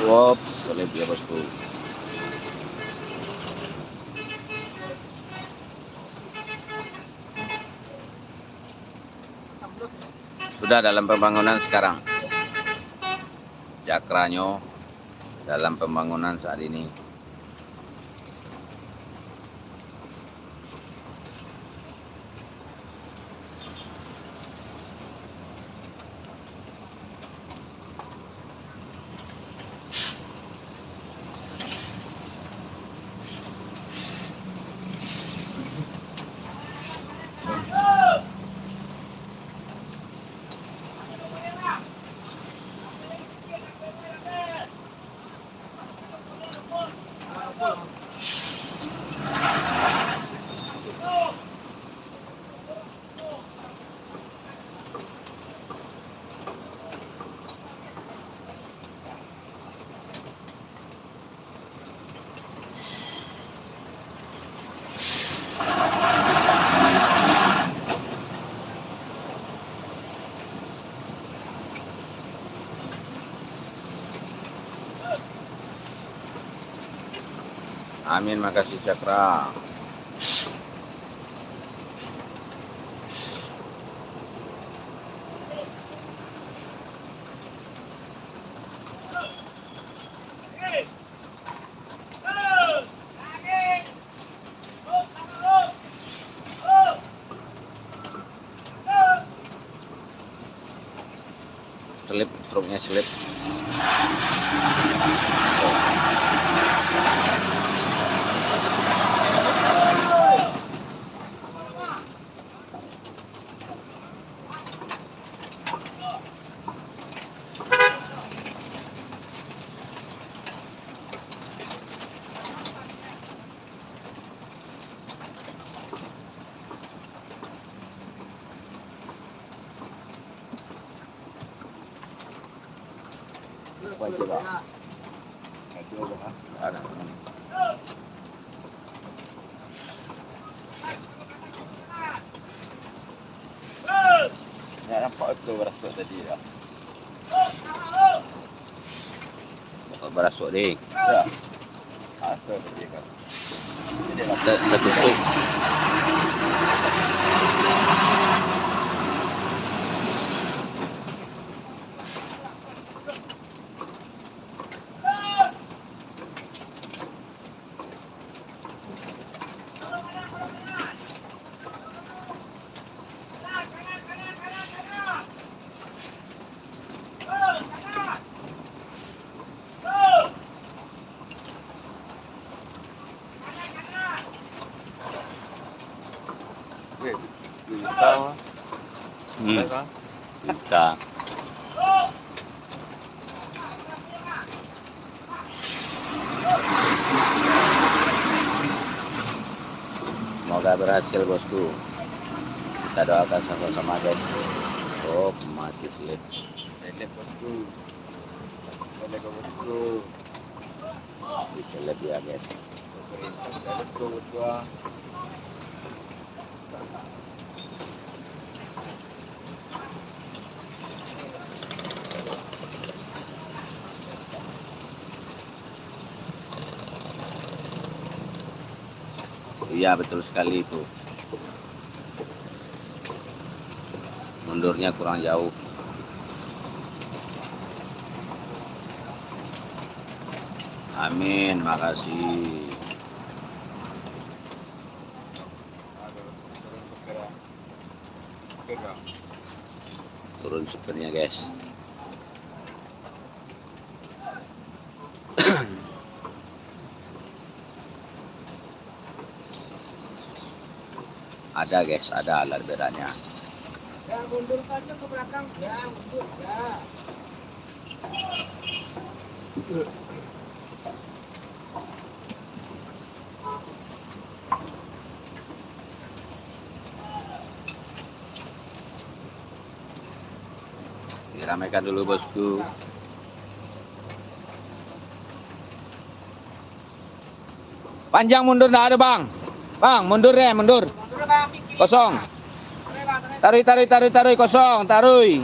Wops, selip ya bosku. Sudah dalam pembangunan sekarang. Cakranyo dalam pembangunan saat ini. Amin, makasih Cakra. Selip, truknya selip. Apa aja bang? Itu bang. Ada. Ya nampak itu berasuk tadi ya. Berasuk deh. Ya. Apa tadi kan? Jadi lah. Tertutup. Tahu. Kan? Bisa. Semoga berhasil bosku. Kita doakan sama-sama guys. Oh, masih selip. Seleb bosku. Seleb bosku. Masih selip ya guys. Pemerintah seleb bosku. Iya betul sekali itu. Mundurnya kurang jauh. Amin, makasih. Turun supirnya guys. Ada guys, ada alat beratnya. Ya mundur saja ke belakang. Ya mundur ya. Diramaikan dulu bosku. Panjang mundur nggak ada bang. Bang mundur deh mundur. Mundur bang, pikir. Kosong. Tarik bang, tarik. Taruh kosong. Taruh. Taruh.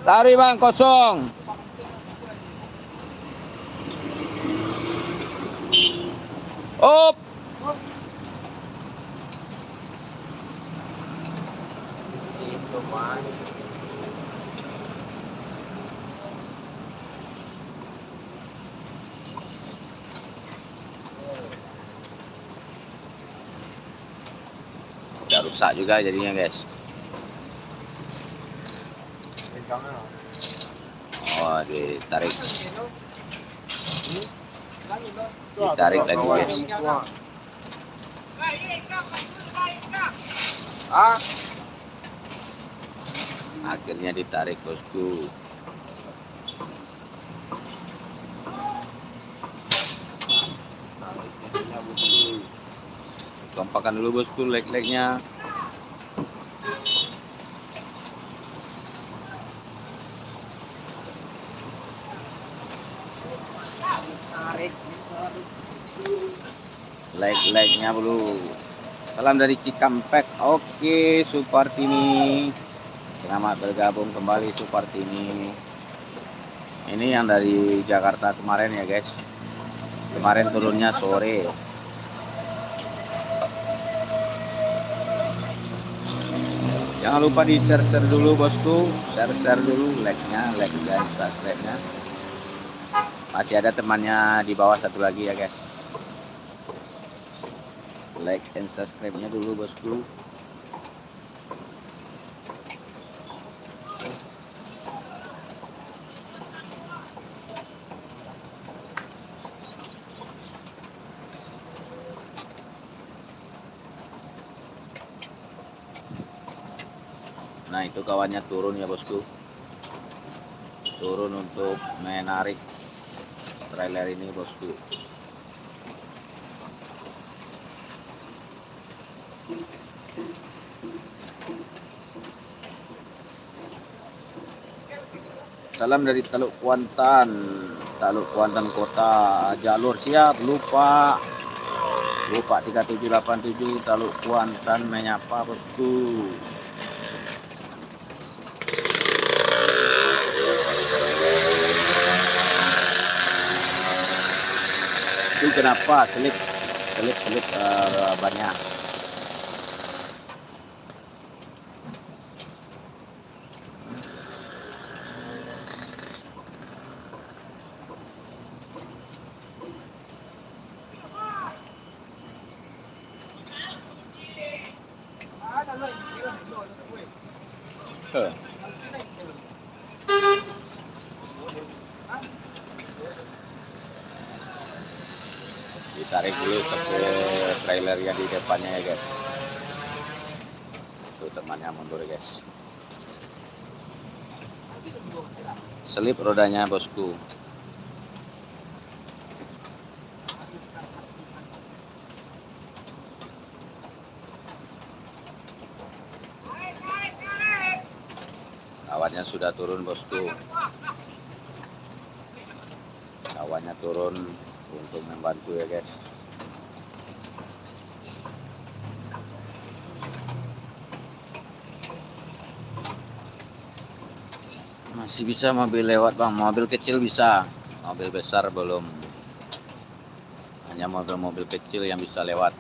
Taruh bang kosong. Up. Itu mas. Udah rusak juga jadinya guys. Oh ditarik. Ditarik lagi guys. Ah, Akhirnya ditarik bosku. Kompakan dulu bosku leg-legnya. Tarik. Leg-legnya dulu. Salam dari Cikampek. Oke, Supartini. Selamat bergabung kembali Supartini. Ini yang dari Jakarta kemarin ya guys. Kemarin turunnya sore. Jangan lupa di share dulu bosku, share dulu, like-nya, like dan subscribe-nya. Masih ada temannya di bawah satu lagi ya guys. Like and subscribe-nya dulu bosku. Nah itu kawannya turun ya bosku, turun untuk menarik trailer ini bosku. Salam dari Teluk Kuantan Kota. Jalur siap, lupa 3787 Teluk Kuantan menyapa bosku. Itu kenapa selip banyak. Ditarik dulu ke trailer yang di depannya ya guys. Tuh temannya mundur guys. Selip rodanya bosku. Kawannya sudah turun bosku. Kawannya turun untuk membantu ya guys. Masih bisa mobil lewat bang, mobil kecil bisa, mobil besar belum. Hanya mobil-mobil kecil yang bisa lewat.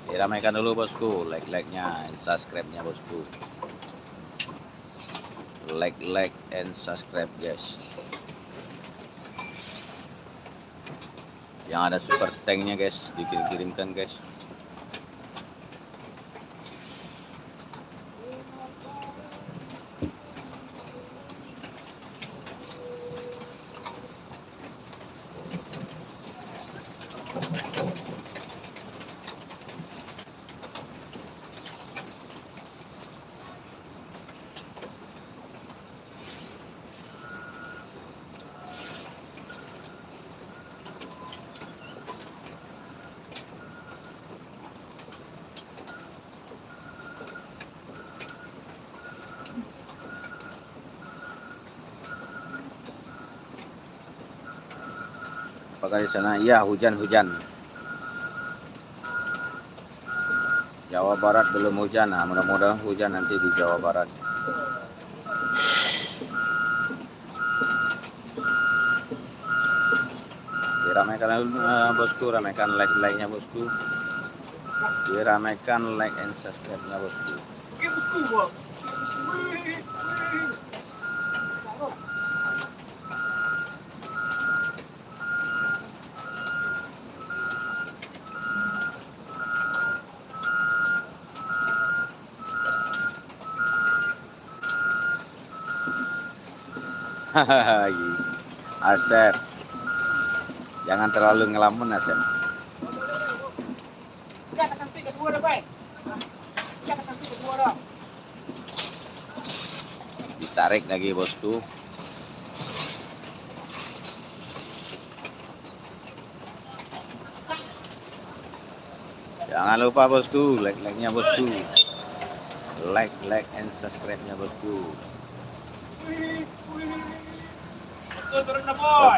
Diramaikan dulu bosku, like-nya, subscribe-nya bosku. Like and subscribe guys. Yang ada super tanknya guys, dikirimkan guys. Apakah di sana? Iya, hujan. Jawa Barat belum hujan. Nah, mudah-mudahan hujan nanti di Jawa Barat. Diramaikan bosku, ramaikan like-nya bosku. Diramaikan like and subscribe-nya bosku. Asep, jangan terlalu ngelamun Asep. Ditarik lagi bosku. Jangan lupa bosku, like-nya bosku. Like and subscribe-nya bosku.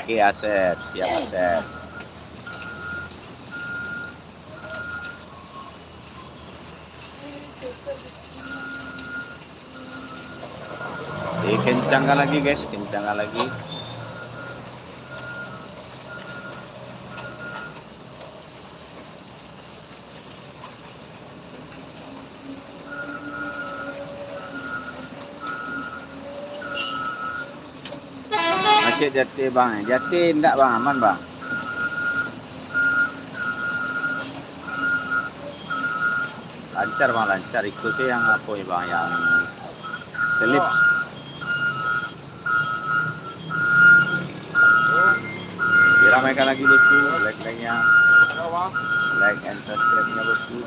Oke Asep, siap Asep. Kencangkan lagi guys, kencangkan lagi. macet Jati bang. Jati enggak bang, aman bang. Lancar bang, lancar. Itu sih yang apa ya bang, yang selip. Diramaikan lagi bosku, like-nya, like and subscribe-nya bosku.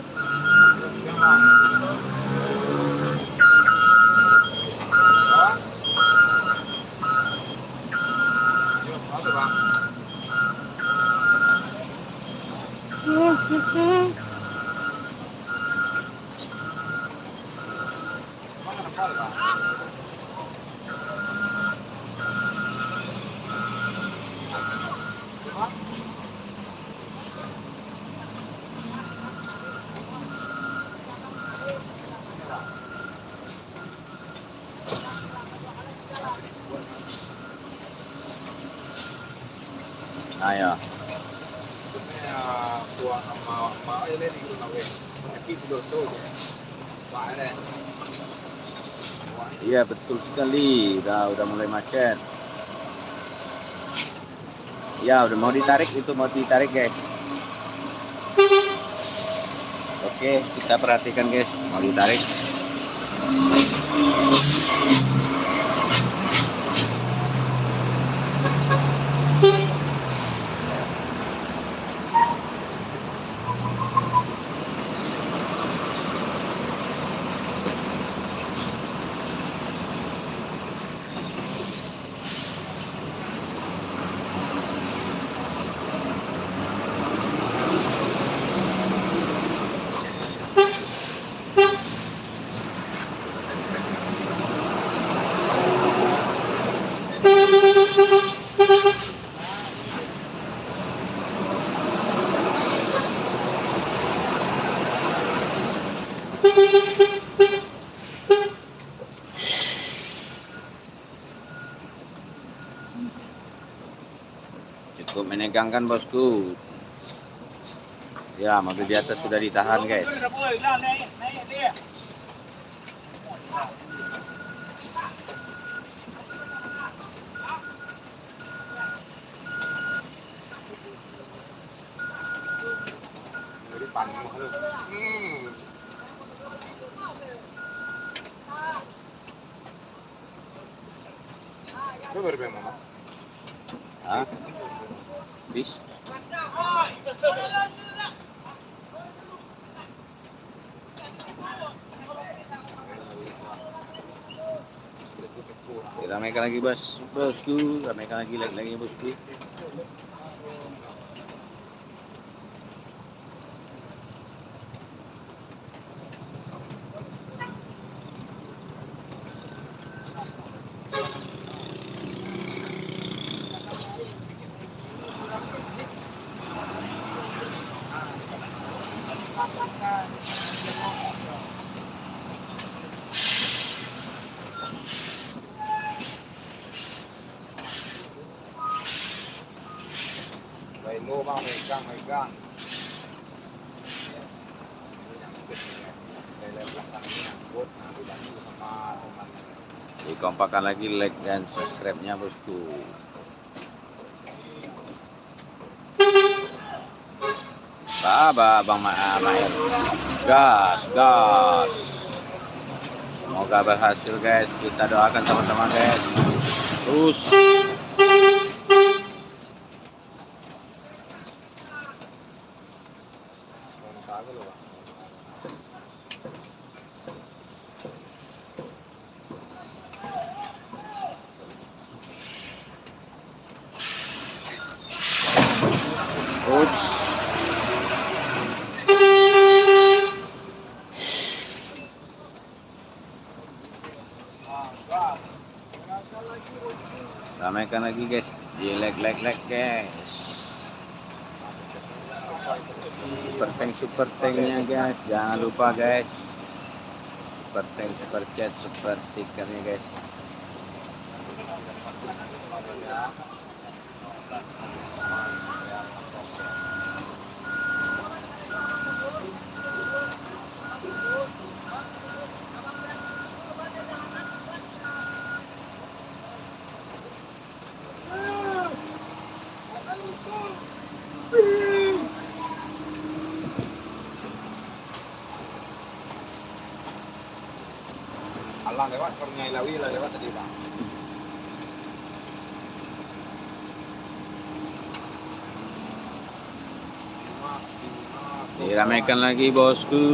Ayo. Iya betul sekali, udah mulai macet. Ya udah mau ditarik, itu mau ditarik guys. Oke, kita perhatikan guys, mau ditarik. Cukup menegangkan bosku. Ya, mobil di atas sudah ditahan guys. Itu baru yang mana? Hah? Bis? Ramaikan lagi bosku, ramaikan lagi bosku. Baik, mau bang, megang. Dikompakan lagi like dan subscribe-nya bosku. Bang Mael. Gas. Semoga berhasil guys. Kita doakan sama-sama guys. Terus. Ups. Ramaikan lagi guys, di like guys. Super tanknya guys, jangan lupa guys. Super tank, super chat, super stikernya guys. malah lewat Kurnia Ilawi lah lewat tadi bang. Diramaikan lagi bosku.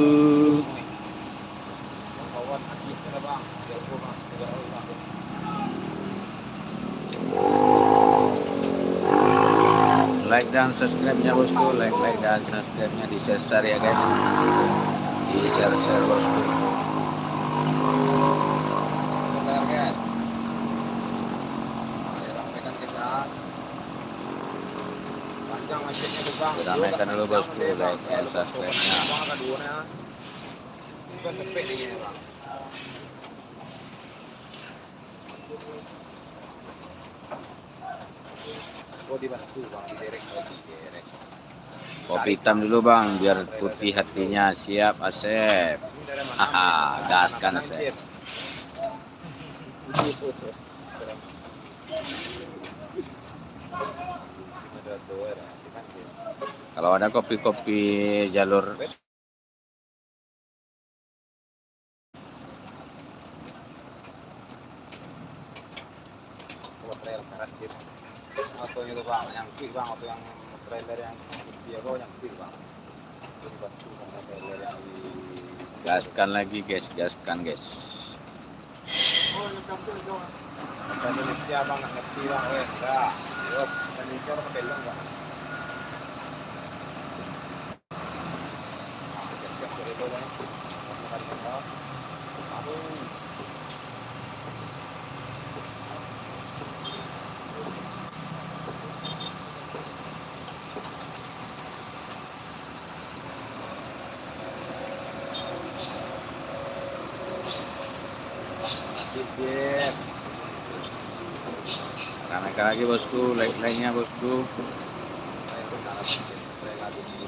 Kawan aktif sana bang, jago bang, segera bang. Like dan subscribe-nya bosku, like dan subscribe-nya di share ya guys. Di share bosku. Bentar guys. Ramaikan kita. Panjang macetnya tuh bang. Ramaikan dulu bosku, like dan subscribe-nya. Bang keduanya. Itu cepet ini bang. Oh dibantu bang, diderek. Kopi hitam dulu bang, biar putih hatinya. Siap Asep. Haha, gaskan Asep. Kalau ada kopi-kopi jalur Trail karancit. Atau itu bang, yang quick bang, atau yang trailer yang dia bawa yang quick bang. Dibantu sama trailer yang di gaskan lagi guys, gaskan guys. Oh, yang kampung itu. bahasa Indonesia bang, nggak ngerti bang, enggak. Yuk, Indonesia orang belum enggak. Siap-siap dari itu bang. Makan kita. Aduh. Sip. Ramaikan lagi bosku, like-nya bosku. Saya pun salah sip. Saya lagi di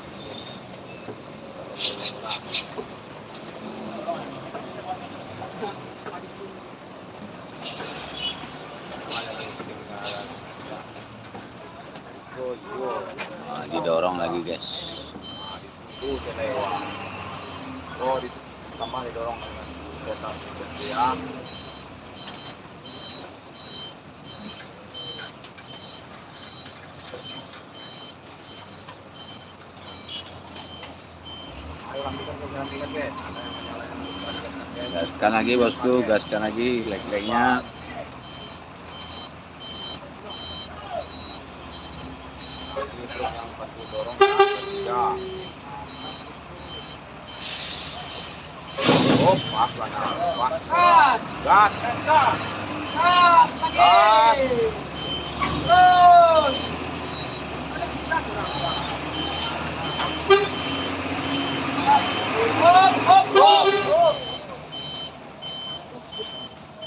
Nah, didorong lagi guys. itu saya lewat. Oh, di tambah didorong dengan kereta berjalan. Ayo ramaikan guys. Ada yang menyalakan guys. Gaskan lagi bosku, gaskan lagi like-nya. Ini truk yang pas didorong ya. Oh, pas lah, pas. Gas! Gas. Gas! Gas! Lagi! Gas! Terus! Ada bisa kurang, Bang. Hop, hop, hop!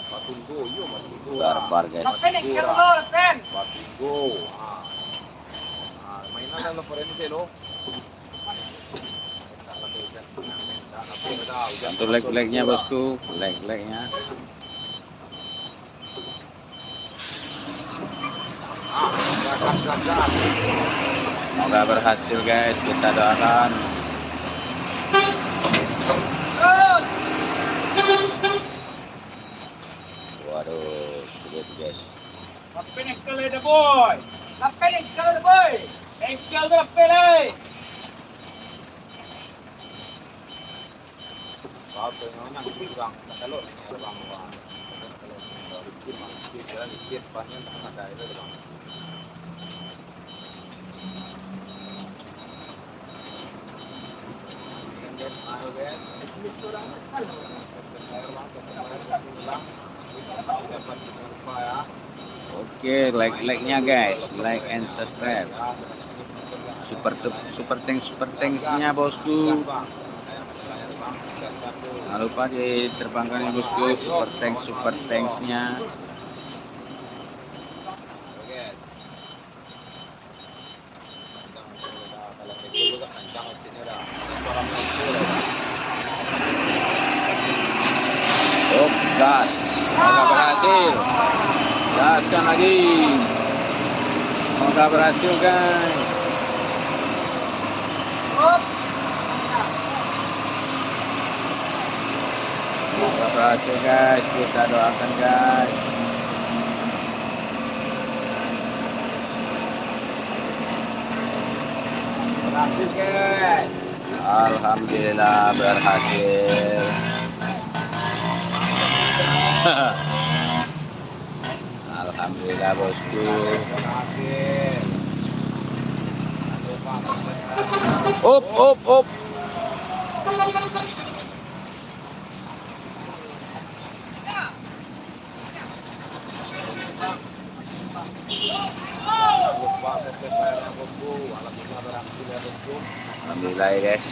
Batunggo, yo batunggo. Barbar guys. Lapen, ikan lo, lapen! Batunggo. Mainan dalam forense lo. Bantu like-nya bosku, like-nya. Gas. Semoga berhasil guys, kita doakan. Terus! Waduh, sulit guys. Lapen engkau dah boy. Lapen, ikan lo, boy! Engkau dah lapen. Satu yang nak kurang, kalau ni bang bang. Kalau licin, jalan licin, panjang tak ada itu bang. Guys, ayo guys. Ini seorang salah. Air bang, bang. Masih dapat jangan lupa ya. Oke, like-nya guys, like and subscribe. Super thanks-nya bosku. Jangan lupa diterbangkan ya bosku, super thanks-nya. Oh, gas. Semoga berhasil. Gaskan lagi. Semoga berhasil guys. Hop! Semoga berhasil guys, kita doakan guys. Berhasil guys. Alhamdulillah berhasil. Alhamdulillah bosku. Berhasil. Up up up. Lupa PPR-nya bosku. Alhamdulillah berhasil ya bosku. Alhamdulillah ya guys.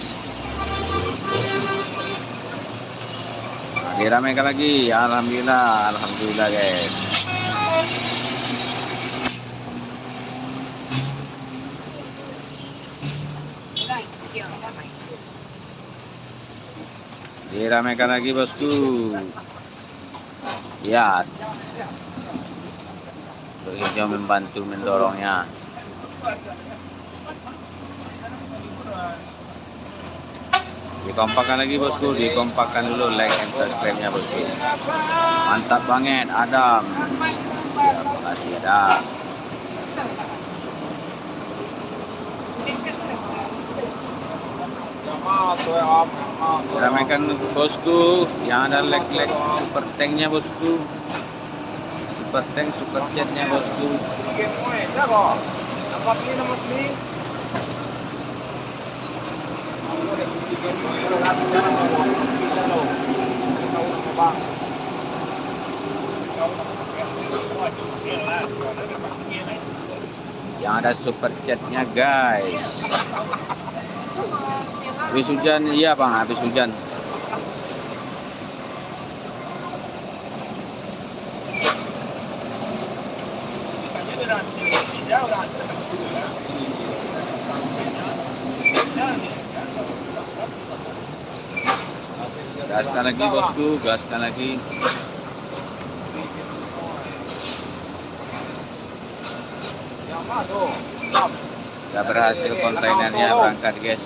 Diramaikan lagi. Alhamdulillah, alhamdulillah guys. Diramaikan lagi bosku. Ya. Hijau membantu mendorongnya. Dikompakkan lagi bosku, dikompakkan dulu like and subscribe-nya bosku. Mantap banget Adam. Terima kasih Adam. Ramaikan bosku, yang ada like super tanknya bosku. Super tank, super chatnya bosku. Nama asli. Yang ada super chatnya guys. Habis hujan, iya bang, habis hujan. Gaskan lagi bosku, gaskan lagi. Sudah berhasil kontainernya berangkat guys.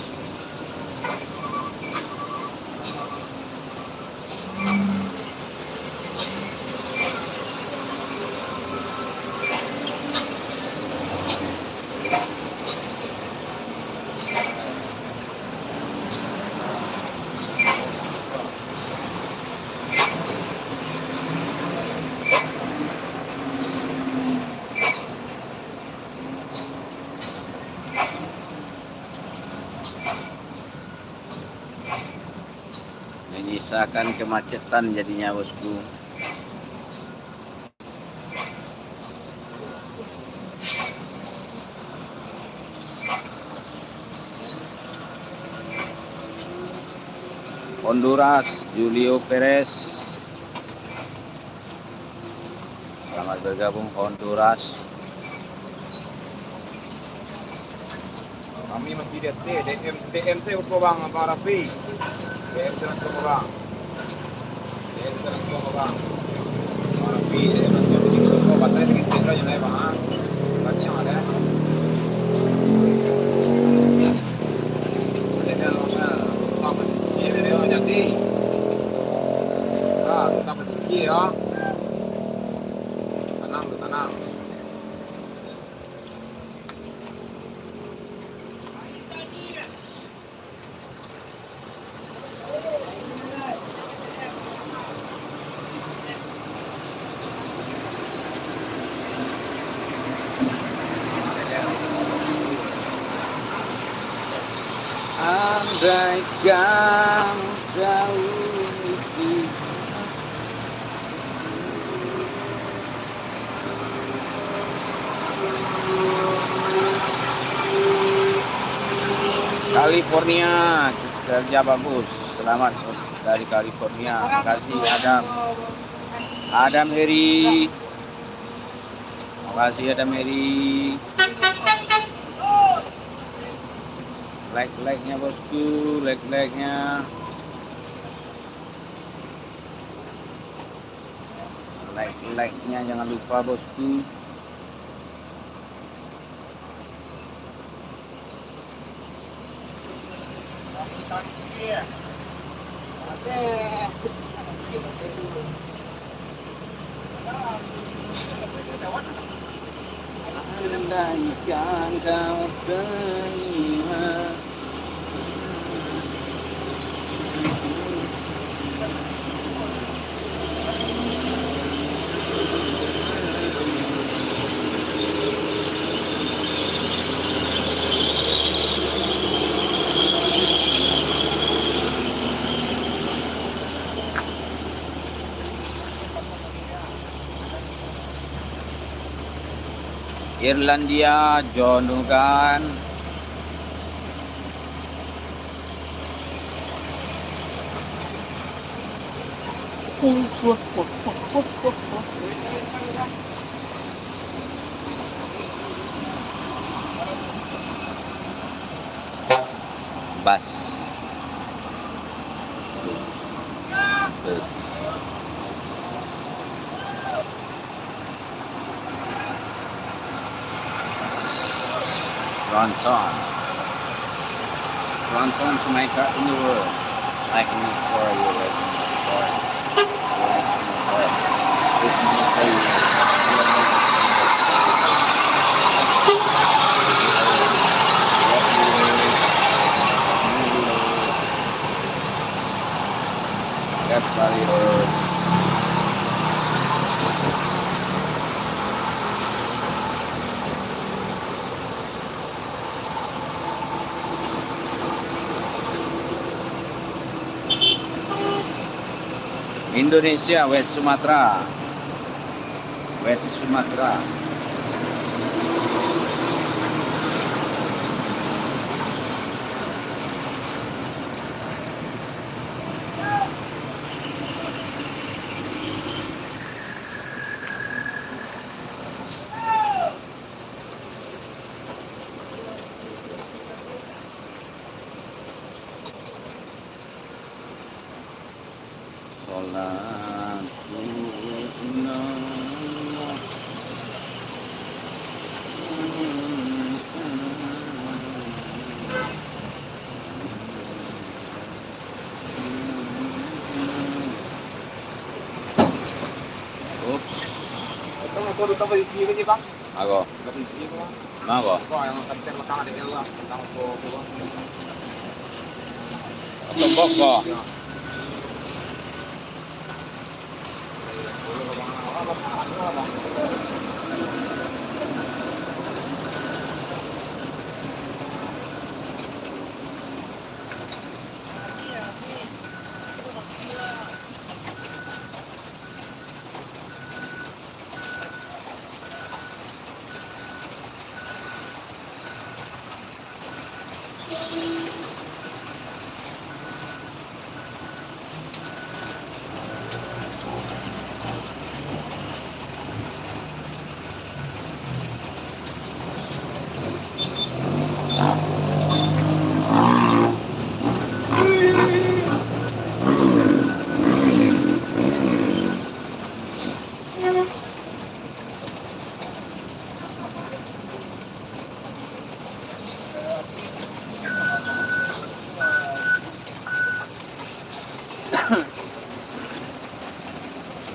Menyisakan kemacetan jadinya bosku. Honduras, Julio Perez. Selamat bergabung Honduras. Kami masih lihat DM saya upo bang Bang Rafi. DM transfer mo bang. DM transfer mo bang. Bang Rafi, DM transfer mo upo. Batay lagi tindra yun na bang. Kanya ada. Ada mga tapos siya na yun jadi. Tapos siya. Tanang. Andai kau jauh di California, kerja bagus. Selamat dari California. Terima kasih Adam Heri. Terima kasih Adam Heri. Like-nya bosku, like-nya. Like-nya jangan lupa bosku. Andaikan kau terlihat. Irlandia, John Dugan. Bas. Bus. Fronton. Fronton's my car in the world. Like me for you, like me for you. Like me for you. This my car. That's probably Indonesia, West Sumatra. West Sumatra. Oops. Ito motor ito ba isi ko bang? Ako. Ba isi ko? Ako. Ko ang kapten makang ada keluar. Tang ko ko. Tumbok ko.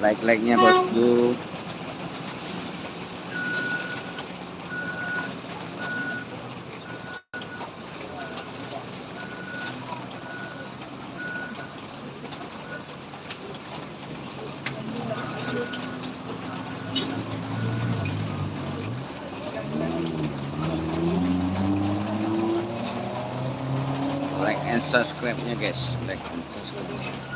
Like-like-nya bosku. Like and subscribe-nya guys. Like and subscribe.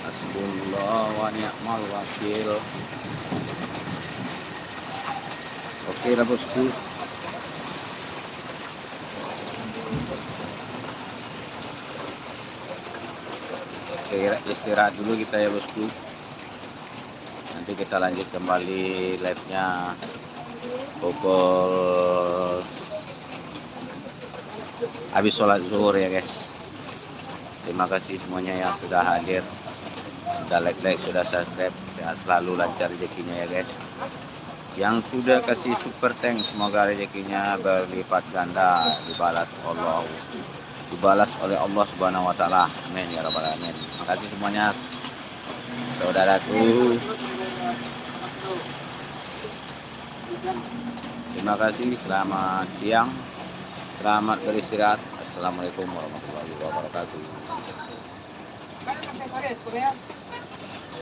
Hasbunallah wa ni'mal wakil. Oke lah bosku. istirahat dulu kita ya bosku. Nanti kita lanjut kembali live-nya pukul habis sholat zuhur ya guys. Terima kasih semuanya yang sudah hadir, sudah like, sudah subscribe. Sehat selalu, lancar rezekinya ya guys. Yang sudah kasih super thanks, semoga rezekinya berlipat ganda, dibalas oleh Allah Subhanahu wa taala. Amin ya rabbal alamin. Terima kasih semuanya saudaraku. Terima kasih, selamat siang, selamat beristirahat. Assalamualaikum warahmatullahi wabarakatuh. Kan pakai Korea.